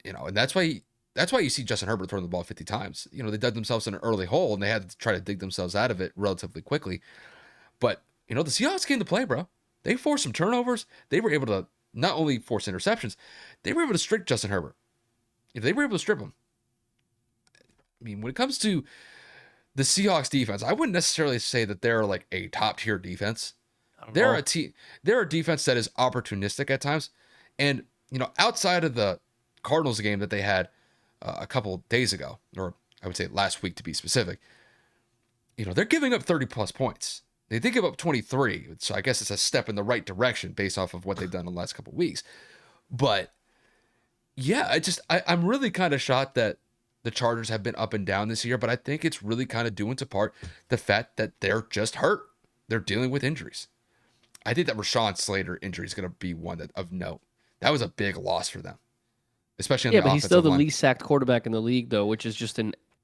And that's why you see Justin Herbert throwing the ball 50 times. They dug themselves in an early hole and they had to try to dig themselves out of it relatively quickly. But the Seahawks came to play, bro. They forced some turnovers. They were able to not only force interceptions, they were able to strip Justin Herbert. They were able to strip him. I mean, when it comes to the Seahawks defense, I wouldn't necessarily say that they're like a top tier defense. I don't They're know. a team. They're a defense that is opportunistic at times, and outside of the Cardinals game that they had a couple days ago, or I would say last week to be specific, they're giving up 30 plus points. They did give up 23, so I guess it's a step in the right direction based off of what they've done in the last couple of weeks. But yeah, I'm really kind of shocked that the Chargers have been up and down this year, but I think it's really kind of due into part the fact that they're just hurt. They're dealing with injuries. I think that Rashawn Slater injury is going to be one of note. That was a big loss for them, especially on Yeah, the but he's still offensive the line. least sacked quarterback in the league, though, which is just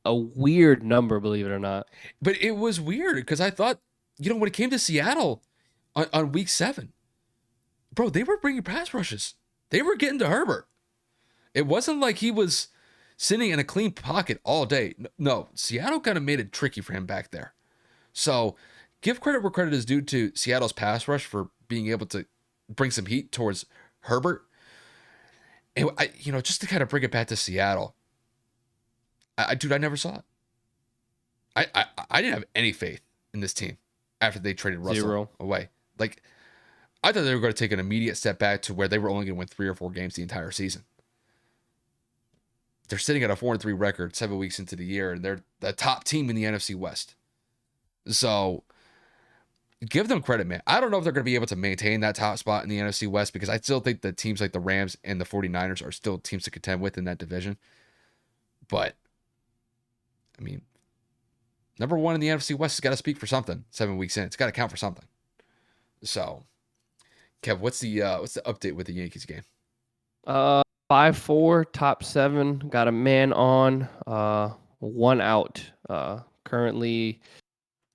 a weird number, believe it or not. But it was weird because I thought, when it came to Seattle on week 7, bro, they were bringing pass rushes. They were getting to Herbert. It wasn't like he was sitting in a clean pocket all day. No, Seattle kind of made it tricky for him back there. So give credit where credit is due to Seattle's pass rush for being able to bring some heat towards Herbert. And just to kind of bring it back to Seattle, dude, I never saw it. I didn't have any faith in this team after they traded Russell Zero. away. Like, I thought they were going to take an immediate step back to where they were only going to win 3 or 4 games the entire season. They're sitting at a 4-3 record 7 weeks into the year, and they're the top team in the NFC West. So give them credit, man. I don't know if they're going to be able to maintain that top spot in the NFC West because I still think that teams like the Rams and the 49ers are still teams to contend with in that division. But, I mean, number 1 in the NFC West has got to speak for something 7 weeks in. It's got to count for something. So, Kev, what's the update with the Yankees game? 5-4, top 7, got a man on, 1 out. Currently,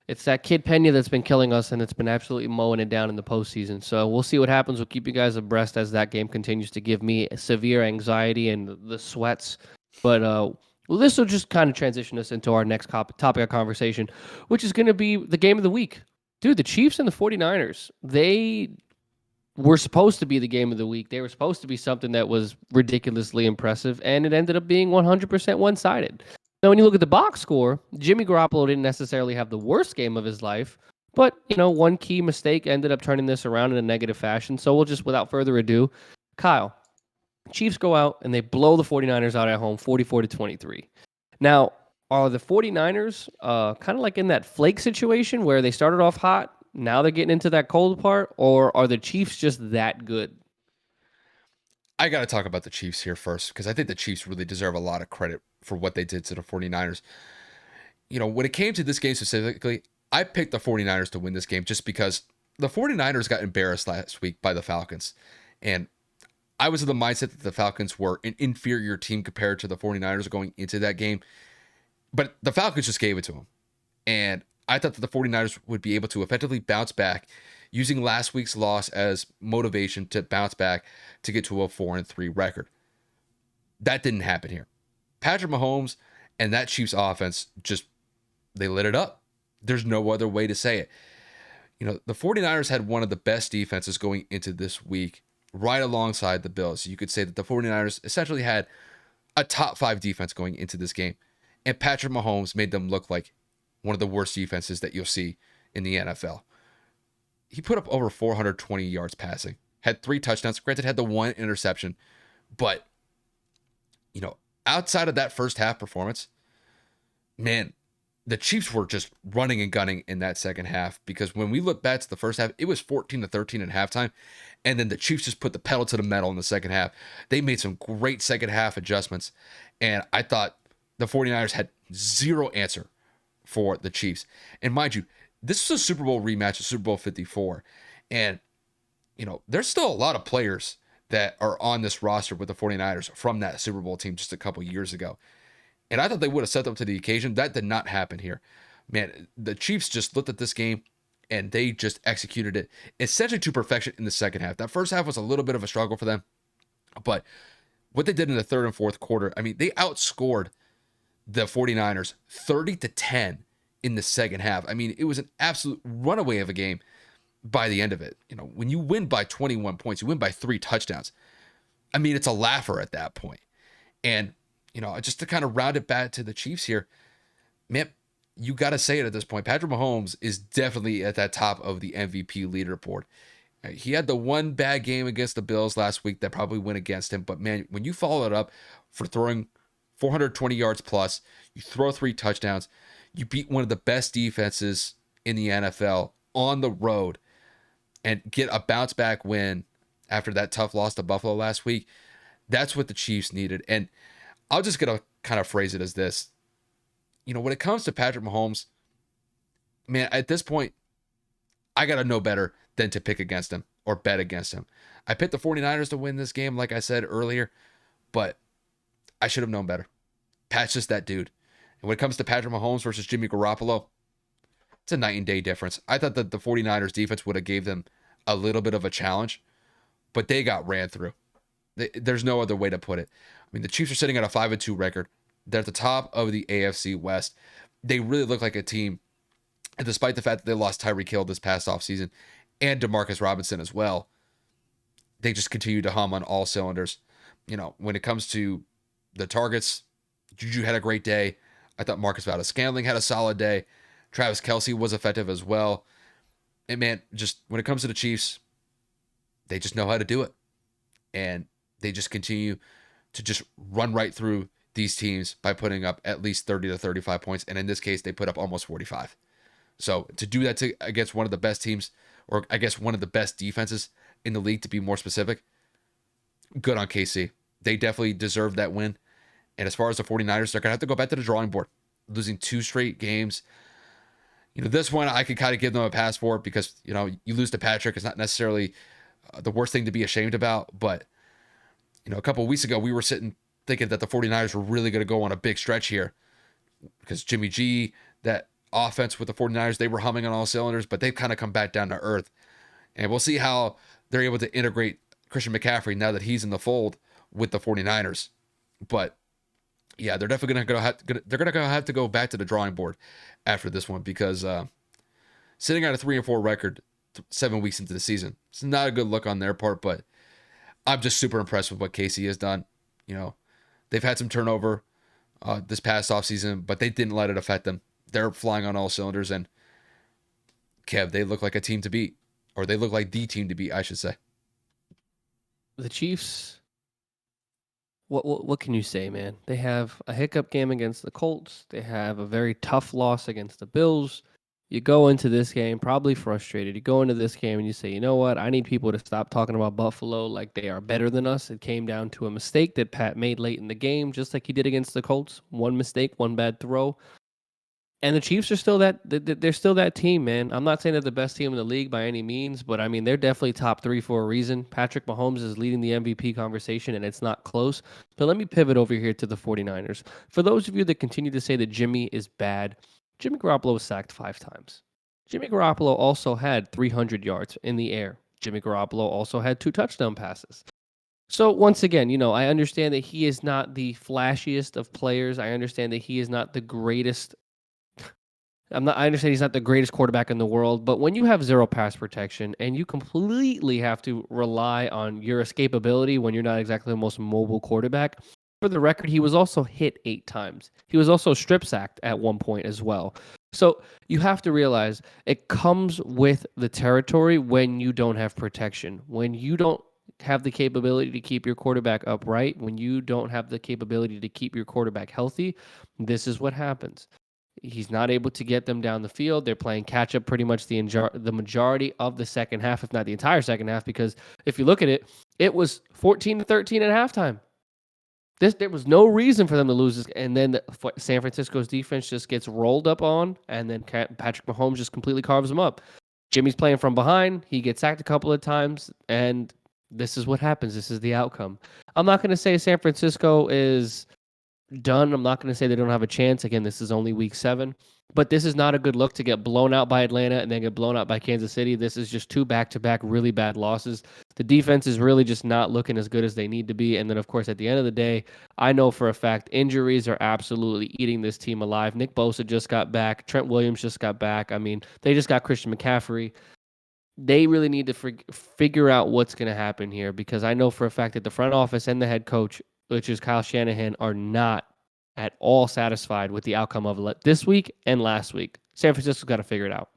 it's that Kid Pena that's been killing us, and it's been absolutely mowing it down in the postseason. So we'll see what happens. We'll keep you guys abreast as that game continues to give me severe anxiety and the sweats. But this will just kind of transition us into our next topic of conversation, which is going to be the game of the week. Dude, the Chiefs and the 49ers, they were supposed to be the game of the week. They were supposed to be something that was ridiculously impressive, and it ended up being 100% one-sided. Now, when you look at the box score, Jimmy Garoppolo didn't necessarily have the worst game of his life, but, one key mistake ended up turning this around in a negative fashion. So we'll just, without further ado, Kyle, Chiefs go out and they blow the 49ers out at home 44-23. Now, are the 49ers kind of like in that flake situation where they started off hot, now they're getting into that cold part, or are the Chiefs just that good? I got to talk about the Chiefs here first because I think the Chiefs really deserve a lot of credit for what they did to the 49ers. When it came to this game specifically, I picked the 49ers to win this game just because the 49ers got embarrassed last week by the Falcons. And I was of the mindset that the Falcons were an inferior team compared to the 49ers going into that game. But the Falcons just gave it to them. And I thought that the 49ers would be able to effectively bounce back using last week's loss as motivation to bounce back to get to a 4-3 record. That didn't happen here. Patrick Mahomes and that Chiefs offense they lit it up. There's no other way to say it. The 49ers had one of the best defenses going into this week, right alongside the Bills. You could say that the 49ers essentially had a top 5 defense going into this game. And Patrick Mahomes made them look like one of the worst defenses that you'll see in the NFL. He put up over 420 yards passing, had 3 touchdowns, granted had the 1 interception, but outside of that first half performance, man, the Chiefs were just running and gunning in that second half because when we look back to the first half, it was 14-13 at halftime, and then the Chiefs just put the pedal to the metal in the second half. They made some great second half adjustments, and I thought the 49ers had zero answer for the Chiefs. And mind you, this was a Super Bowl rematch of Super Bowl 54, and there's still a lot of players that are on this roster with the 49ers from that Super Bowl team just a couple years ago. And I thought they would have set up to the occasion. That did not happen here. Man, the Chiefs just looked at this game and they just executed it essentially to perfection in the second half. That first half was a little bit of a struggle for them, but what they did in the third and fourth quarter, I mean, they outscored the 49ers 30-10 in the second half. I mean, it was an absolute runaway of a game by the end of it. You know, when you win by 21 points, you win by 3 touchdowns. I mean, it's a laugher at that point. And, you know, just to kind of round it back to the Chiefs here, man, you got to say it at this point. Patrick Mahomes is definitely at that top of the MVP leaderboard. He had the one bad game against the Bills last week that probably went against him. But, man, when you follow it up for throwing 420 yards plus, you throw 3 touchdowns, you beat one of the best defenses in the NFL on the road and get a bounce back win after that tough loss to Buffalo last week. That's what the Chiefs needed. And I'm just going to kind of phrase it as this. You know, when it comes to Patrick Mahomes, man, at this point, I got to know better than to pick against him or bet against him. I picked the 49ers to win this game, like I said earlier, but I should have known better. Pat's just that dude. And when it comes to Patrick Mahomes versus Jimmy Garoppolo, it's a night and day difference. I thought that the 49ers defense would have gave them a little bit of a challenge, but they got ran through. There's no other way to put it. I mean, the Chiefs are sitting at a 5-2 record. They're at the top of the AFC West. They really look like a team, and despite the fact that they lost Tyreek Hill this past offseason and Demarcus Robinson as well, they just continue to hum on all cylinders. You know, when it comes to the targets, Juju had a great day. I thought Marcus Valdes-Scantling had a solid day. Travis Kelce was effective as well. And man, just when it comes to the Chiefs, they just know how to do it. And they just continue to just run right through these teams by putting up at least 30 to 35 points. And in this case, they put up almost 45. So to do that against one of the best teams, or I guess one of the best defenses in the league, to be more specific, good on KC. They definitely deserve that win. And as far as the 49ers, they're going to have to go back to the drawing board. Losing 2 straight games. You know, this one I could kind of give them a pass for because, you know, you lose to Patrick. It's not necessarily the worst thing to be ashamed about. But, you know, a couple of weeks ago, we were sitting thinking that the 49ers were really going to go on a big stretch here because Jimmy G, that offense with the 49ers, they were humming on all cylinders, but they've kind of come back down to earth. And we'll see how they're able to integrate Christian McCaffrey now that he's in the fold with the 49ers. But yeah, they're definitely going to have to go back to the drawing board after this one because sitting at a 3-4 record 7 weeks into the season, it's not a good look on their part. But I'm just super impressed with what KC has done. You know, they've had some turnover this past offseason, but they didn't let it affect them. They're flying on all cylinders, and Kev, they look like a team to beat, or they look like the team to beat, I should say. The Chiefs, what can you say, man? They have a hiccup game against the Colts. They have a very tough loss against the Bills. You go into this game probably frustrated. You go into this game and you say, you know what? I need people to stop talking about Buffalo like they are better than us. It came down to a mistake that Pat made late in the game, just like he did against the Colts. One mistake, one bad throw. And the Chiefs are still they're still that team, man. I'm not saying they're the best team in the league by any means, but I mean, they're definitely top 3 for a reason. Patrick Mahomes is leading the MVP conversation, and it's not close. But let me pivot over here to the 49ers. For those of you that continue to say that Jimmy is bad, Jimmy Garoppolo was sacked 5 times. Jimmy Garoppolo also had 300 yards in the air. Jimmy Garoppolo also had 2 touchdown passes. So once again, you know, I understand that he is not the flashiest of players. I understand that he is not the greatest. I understand he's not the greatest quarterback in the world, but when you have 0 pass protection and you completely have to rely on your escapability when you're not exactly the most mobile quarterback, for the record, he was also hit 8 times. He was also strip sacked at one point as well. So you have to realize it comes with the territory when you don't have protection, when you don't have the capability to keep your quarterback upright, when you don't have the capability to keep your quarterback healthy. This is what happens. He's not able to get them down the field. They're playing catch up pretty much the majority of the second half, if not the entire second half, because if you look at it, it was 14-13 at halftime. There was no reason for them to lose this, and then San Francisco's defense just gets rolled up on, and then Patrick Mahomes just completely carves them up. Jimmy's playing from behind. He gets sacked a couple of times, and this is what happens. This is the outcome. I'm not going to say San Francisco is done. I'm not going to say they don't have a chance. Again, this is only week 7, but this is not a good look to get blown out by Atlanta and then get blown out by Kansas City. This is just 2 back-to-back really bad losses. The defense is really just not looking as good as they need to be. And then, of course, at the end of the day, I know for a fact injuries are absolutely eating this team alive. Nick Bosa just got back. Trent Williams just got back. I mean, they just got Christian McCaffrey. They really need to figure out what's going to happen here, because I know for a fact that the front office and the head coach, which is Kyle Shanahan, are not at all satisfied with the outcome of this week and last week. San Francisco's got to figure it out.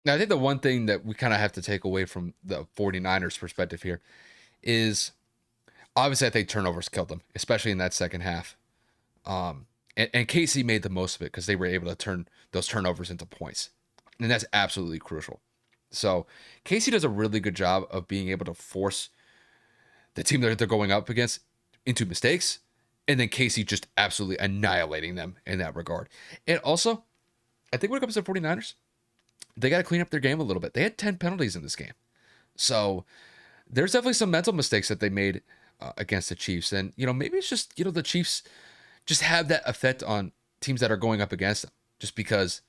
Now, I think the one thing that we kind of have to take away from the 49ers perspective here is obviously I think turnovers killed them, especially in that second half. And KC made the most of it because they were able to turn those turnovers into points. And that's absolutely crucial. So KC does a really good job of being able to force the team that they're going up against into mistakes, and then KC just absolutely annihilating them in that regard. And also, I think when it comes to 49ers, they got to clean up their game a little bit. They had 10 penalties in this game. So there's definitely some mental mistakes that they made against the Chiefs. And, maybe it's just, the Chiefs just have that effect on teams that are going up against them. Just because,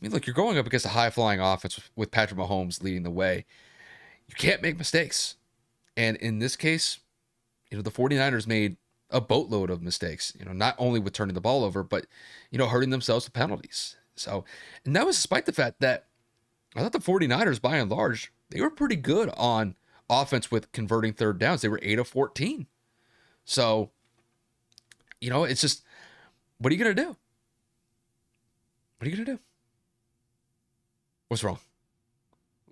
look, you're going up against a high-flying offense with Patrick Mahomes leading the way. You can't make mistakes. And in this case, the 49ers made a boatload of mistakes, not only with turning the ball over, but, hurting themselves with penalties. So, and that was despite the fact that I thought the 49ers, by and large, they were pretty good on offense with converting third downs. They were 8 of 14. So, it's just, what are you going to do? What are you going to do? What's wrong?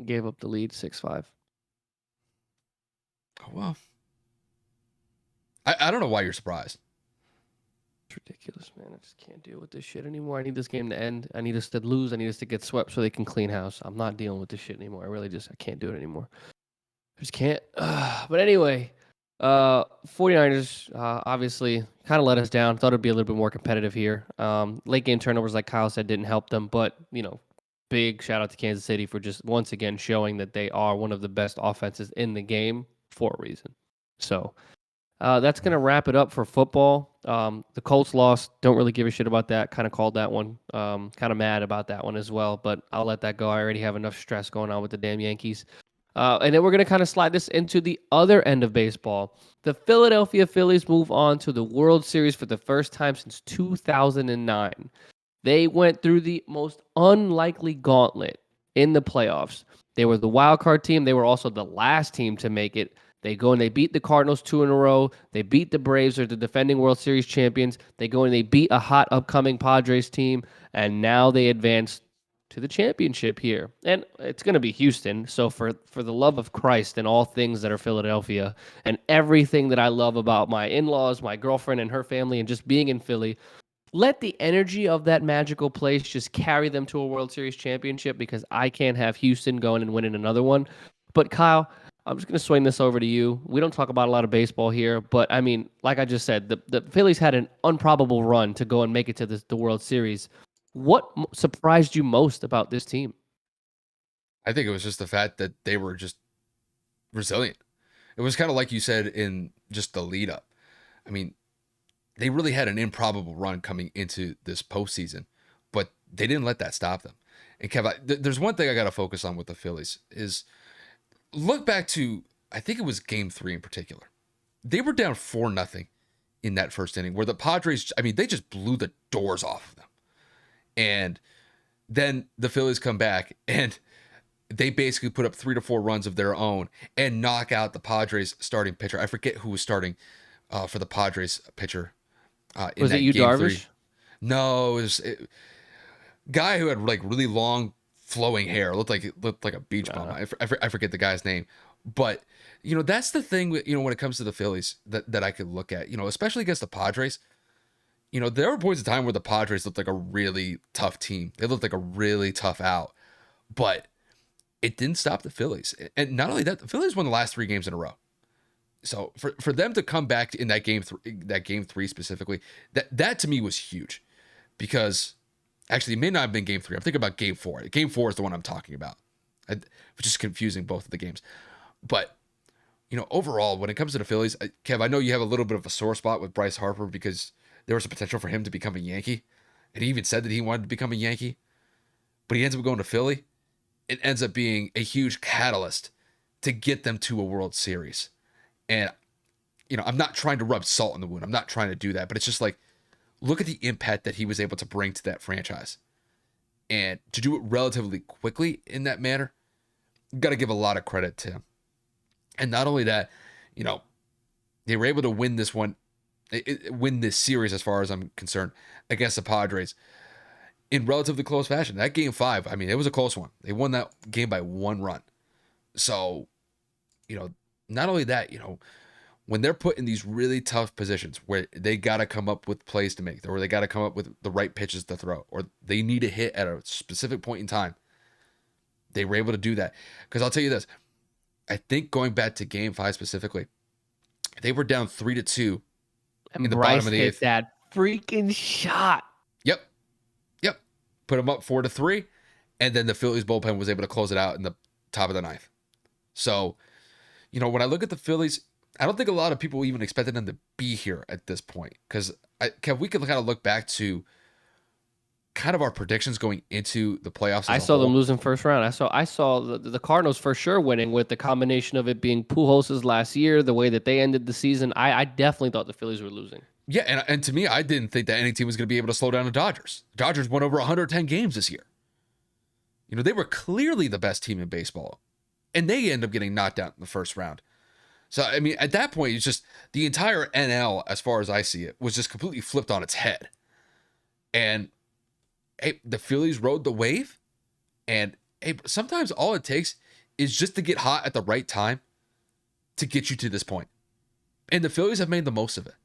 Gave up the lead 6-5. Oh, well. I don't know why you're surprised. It's ridiculous, man. I just can't deal with this shit anymore. I need this game to end. I need us to lose. I need us to get swept so they can clean house. I'm not dealing with this shit anymore. I can't do it anymore. I just can't. But anyway, 49ers obviously kind of let us down. Thought it'd be a little bit more competitive here. Late game turnovers, like Kyle said, didn't help them. But, big shout out to Kansas City for just once again showing that they are one of the best offenses in the game for a reason. So that's going to wrap it up for football. The Colts lost. Don't really give a shit about that. Kind of called that one. Kind of mad about that one as well, but I'll let that go. I already have enough stress going on with the damn Yankees. And then we're going to kind of slide this into the other end of baseball. The Philadelphia Phillies move on to the World Series for the first time since 2009. They went through the most unlikely gauntlet in the playoffs. They were the wild card team. They were also the last team to make it. They go and they beat the Cardinals 2 in a row. They beat the Braves, they're the defending World Series champions. They go and they beat a hot upcoming Padres team, and now they advance to the championship here. And it's going to be Houston. So for the love of Christ and all things that are Philadelphia and everything that I love about my in-laws, my girlfriend and her family, and just being in Philly, let the energy of that magical place just carry them to a World Series championship, because I can't have Houston going and winning another one. But Kyle, I'm just going to swing this over to you. We don't talk about a lot of baseball here, but I mean, like I just said, the Phillies had an improbable run to go and make it to the World Series. What surprised you most about this team? I think it was just the fact that they were just resilient. It was kind of like you said in just the lead up. I mean, they really had an improbable run coming into this postseason, but they didn't let that stop them. And Kev, there's one thing I got to focus on with the Phillies is look back to, I think it was game 3 in particular. They were down 4-0 in that first inning where the Padres, they just blew the doors off of them. And then the Phillies come back and they basically put up 3 to 4 runs of their own and knock out the Padres starting pitcher. I forget who was starting for the Padres pitcher in Was it that you, game Darvish? 3. No, it was guy who had like really long flowing hair. Looked like a beach bum. I forget the guy's name, but that's the thing. When it comes to the Phillies that I could look at, especially against the Padres. There were points of time where the Padres looked like a really tough team. They looked like a really tough out, but it didn't stop the Phillies. And not only that, the Phillies won the last 3 games in a row. So for them to come back in that game 3 specifically, that to me was huge, because actually it may not have been game 3. I'm thinking about game 4. Game 4 is the one I'm talking about, which is confusing both of the games. But Overall, when it comes to the Phillies, Kev, I know you have a little bit of a sore spot with Bryce Harper because there was a potential for him to become a Yankee. And he even said that he wanted to become a Yankee, but he ends up going to Philly. It ends up being a huge catalyst to get them to a World Series. And, I'm not trying to rub salt in the wound. I'm not trying to do that, but it's just like, look at the impact that he was able to bring to that franchise. And to do it relatively quickly in that manner, you got to give a lot of credit to him. And not only that, you know, they were able to win this one, win this series as far as I'm concerned against the Padres in relatively close fashion. That game 5, I mean, it was a close one. They won that game by 1 run. So, you know, not only that, when they're put in these really tough positions where they got to come up with plays to make, or they got to come up with the right pitches to throw, or they need a hit at a specific point in time, they were able to do that. Because I'll tell you this, I think going back to game 5 specifically, they were down 3-2 in And the Bryce bottom of the hit 8th. that freaking shot. Yep. Yep. Put them up 4-3. And then the Phillies bullpen was able to close it out in the top of the ninth. So, when I look at the Phillies, I don't think a lot of people even expected them to be here at this point. Because Kev, we could kind of look back to kind of our predictions going into the playoffs I as a saw them whole. losing first round. I saw the Cardinals for sure winning with the combination of it being Pujols' last year, the way that they ended the season. I definitely thought the Phillies were losing. Yeah, and to me, I didn't think that any team was going to be able to slow down the Dodgers. The Dodgers won over 110 games this year. They were clearly the best team in baseball, and they end up getting knocked out in the first round. So, I mean, at that point, it's just the entire NL, as far as I see it, was just completely flipped on its head. And hey, the Phillies rode the wave, and hey, sometimes all it takes is just to get hot at the right time to get you to this point. And the Phillies have made the most of it.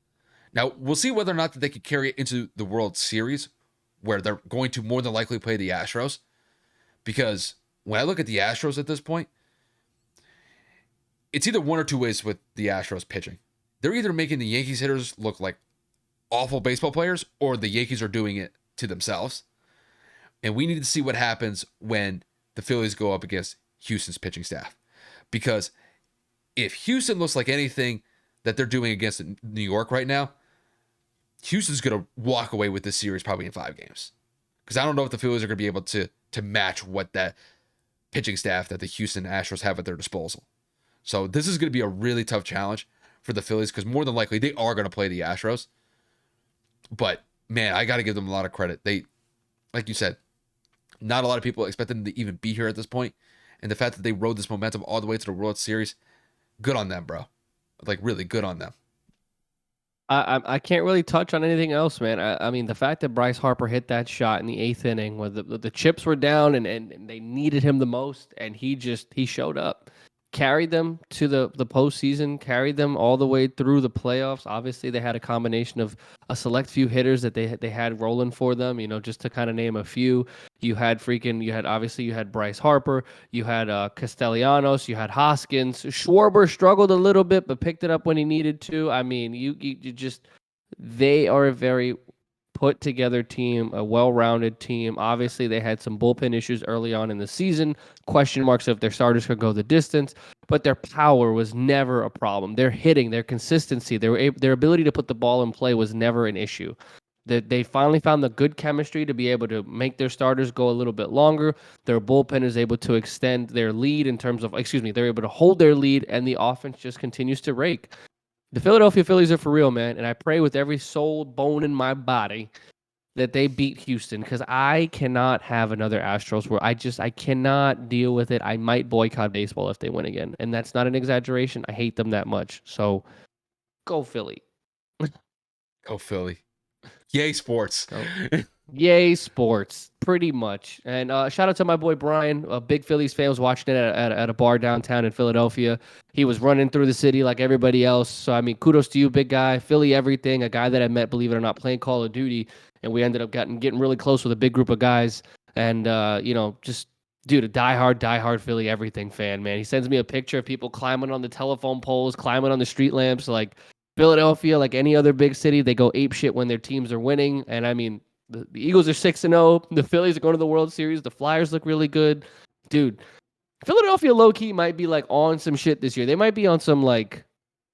Now, we'll see whether or not that they could carry it into the World Series, where they're going to more than likely play the Astros. Because when I look at the Astros at this point, it's either one or two ways with the Astros pitching. They're either making the Yankees hitters look like awful baseball players, or the Yankees are doing it to themselves. And we need to see what happens when the Phillies go up against Houston's pitching staff. Because if Houston looks like anything that they're doing against New York right now, Houston's going to walk away with this series probably in 5 games. Because I don't know if the Phillies are going to be able to match what that pitching staff that the Houston Astros have at their disposal. So this is going to be a really tough challenge for the Phillies, because more than likely they are going to play the Astros. But man, I got to give them a lot of credit. They, like you said, not a lot of people expected them to even be here at this point. And the fact that they rode this momentum all the way to the World Series, good on them, bro. Like, really good on them. I can't really touch on anything else, man. I mean, the fact that Bryce Harper hit that shot in the 8th inning, where the chips were down and they needed him the most, and he showed up, carried them to the postseason, carried them all the way through the playoffs. Obviously, they had a combination of a select few hitters that they had rolling for them. Just to kind of name a few. You had Bryce Harper, you had Castellanos, you had Hoskins. Schwarber struggled a little bit, but picked it up when he needed to. I mean, you just they are a very put together team, a well-rounded team. Obviously, they had some bullpen issues early on in the season, question marks if their starters could go the distance, but their power was never a problem. Their hitting, their consistency, their ability to put the ball in play was never an issue. They finally found the good chemistry to be able to make their starters go a little bit longer. Their bullpen is able to extend their lead they're able to hold their lead, and the offense just continues to rake. The Philadelphia Phillies are for real, man, and I pray with every soul bone in my body that they beat Houston, because I cannot have another Astros where I cannot deal with it. I might boycott baseball if they win again, and that's not an exaggeration. I hate them that much. So go Philly. Go Philly. Yay, sports. Go. Yay, sports, pretty much. And shout out to my boy Brian, a big Phillies fan, was watching it at a bar downtown in Philadelphia. He was running through the city like everybody else. So, I mean, kudos to you, big guy. Philly everything, a guy that I met, believe it or not, playing Call of Duty. And we ended up getting really close with a big group of guys. And, just, dude, a diehard Philly everything fan, man. He sends me a picture of people climbing on the telephone poles, climbing on the street lamps. Like, Philadelphia, like any other big city, they go ape shit when their teams are winning. And, I mean, the Eagles are 6-0. The Phillies are going to the World Series. The Flyers look really good. Dude, Philadelphia low key might be like on some shit this year. They might be on some like,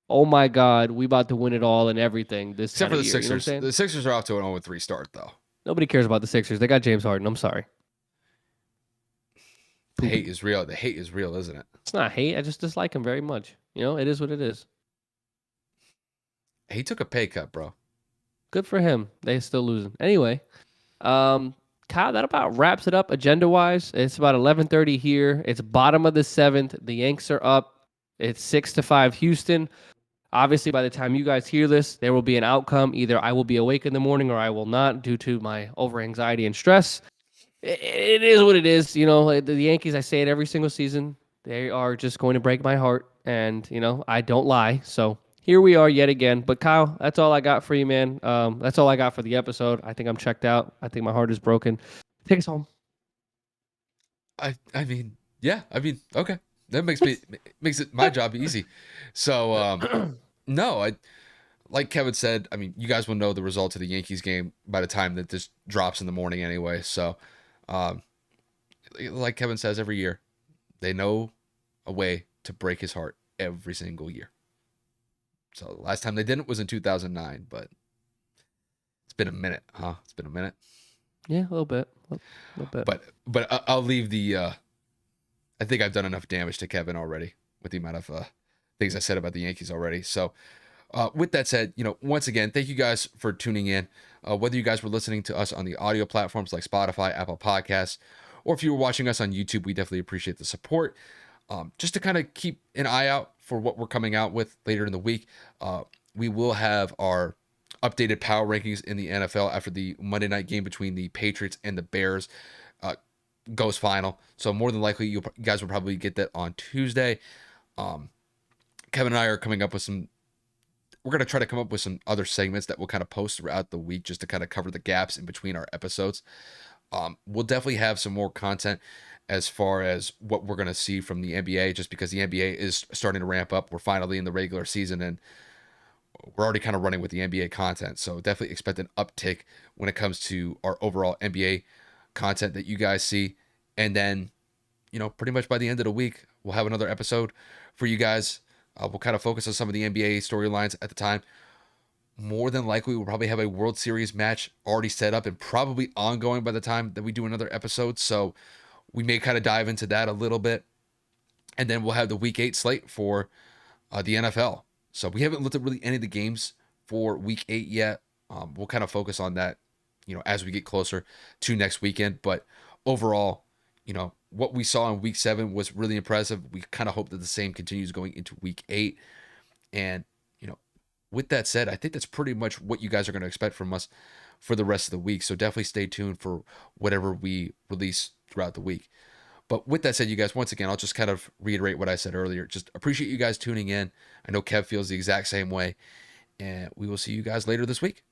oh my god, we about to win it all and everything this Except kind for of the year. You know what I'm Sixers. saying? The Sixers are off to an 0-3 start though. Nobody cares about the Sixers. They got James Harden. I'm sorry. The Poop. hate is real. The hate is real, isn't it? It's not hate. I just dislike him very much. You know, it is what it is. He took a pay cut, bro. Good for him. They still losing. Anyway, um, Kyle, that about wraps it up agenda wise. It's about 11:30 here. It's bottom of the seventh. The Yanks are up. It's 6-5 Houston. Obviously, by the time you guys hear this, there will be an outcome. Either I will be awake in the morning or I will not due to my over anxiety and stress. It is what it is. You know, like the Yankees, I say it every single season. They are just going to break my heart. And, you know, I don't lie. So here we are yet again. But Kyle, that's all I got for you, man. That's all I got for the episode. I think I'm checked out. I think my heart is broken. Take us home. I mean, yeah. I mean, okay. That makes it my job easy. So no, I like Kevin said, I mean, you guys will know the result of the Yankees game by the time that this drops in the morning anyway. So, um, like Kevin says every year, they know a way to break his heart every single year. So the last time they didn't was in 2009, but it's been a minute, huh? It's been a minute. Yeah, a little bit. A little bit. But I'll leave the. I think I've done enough damage to Kevin already with the amount of things I said about the Yankees already. So with that said, once again, thank you guys for tuning in. Whether you guys were listening to us on the audio platforms like Spotify, Apple Podcasts, or if you were watching us on YouTube, we definitely appreciate the support. Just to kind of keep an eye out for what we're coming out with later in the week, we will have our updated power rankings in the NFL after the Monday night game between the Patriots and the Bears goes final. So more than likely, you guys will probably get that on Tuesday. Kevin and I are coming up with some. We're going to try to come up with some other segments that we'll kind of post throughout the week just to kind of cover the gaps in between our episodes. We'll definitely have some more content as far as what we're going to see from the NBA, just because the NBA is starting to ramp up. We're finally in the regular season and we're already kind of running with the NBA content. So definitely expect an uptick when it comes to our overall NBA content that you guys see. And then, pretty much by the end of the week, we'll have another episode for you guys. We'll kind of focus on some of the NBA storylines at the time. More than likely, we'll probably have a World Series match already set up and probably ongoing by the time that we do another episode. So we may kind of dive into that a little bit. And then we'll have the Week 8 slate for the NFL. So we haven't looked at really any of the games for Week 8 yet. We'll kind of focus on that, as we get closer to next weekend. But overall, what we saw in Week 7 was really impressive. We kind of hope that the same continues going into Week 8. And, with that said, I think that's pretty much what you guys are going to expect from us for the rest of the week. So definitely stay tuned for whatever we release throughout the week. But with that said, you guys, once again, I'll just kind of reiterate what I said earlier. Just appreciate you guys tuning in. I know Kev feels the exact same way. And we will see you guys later this week.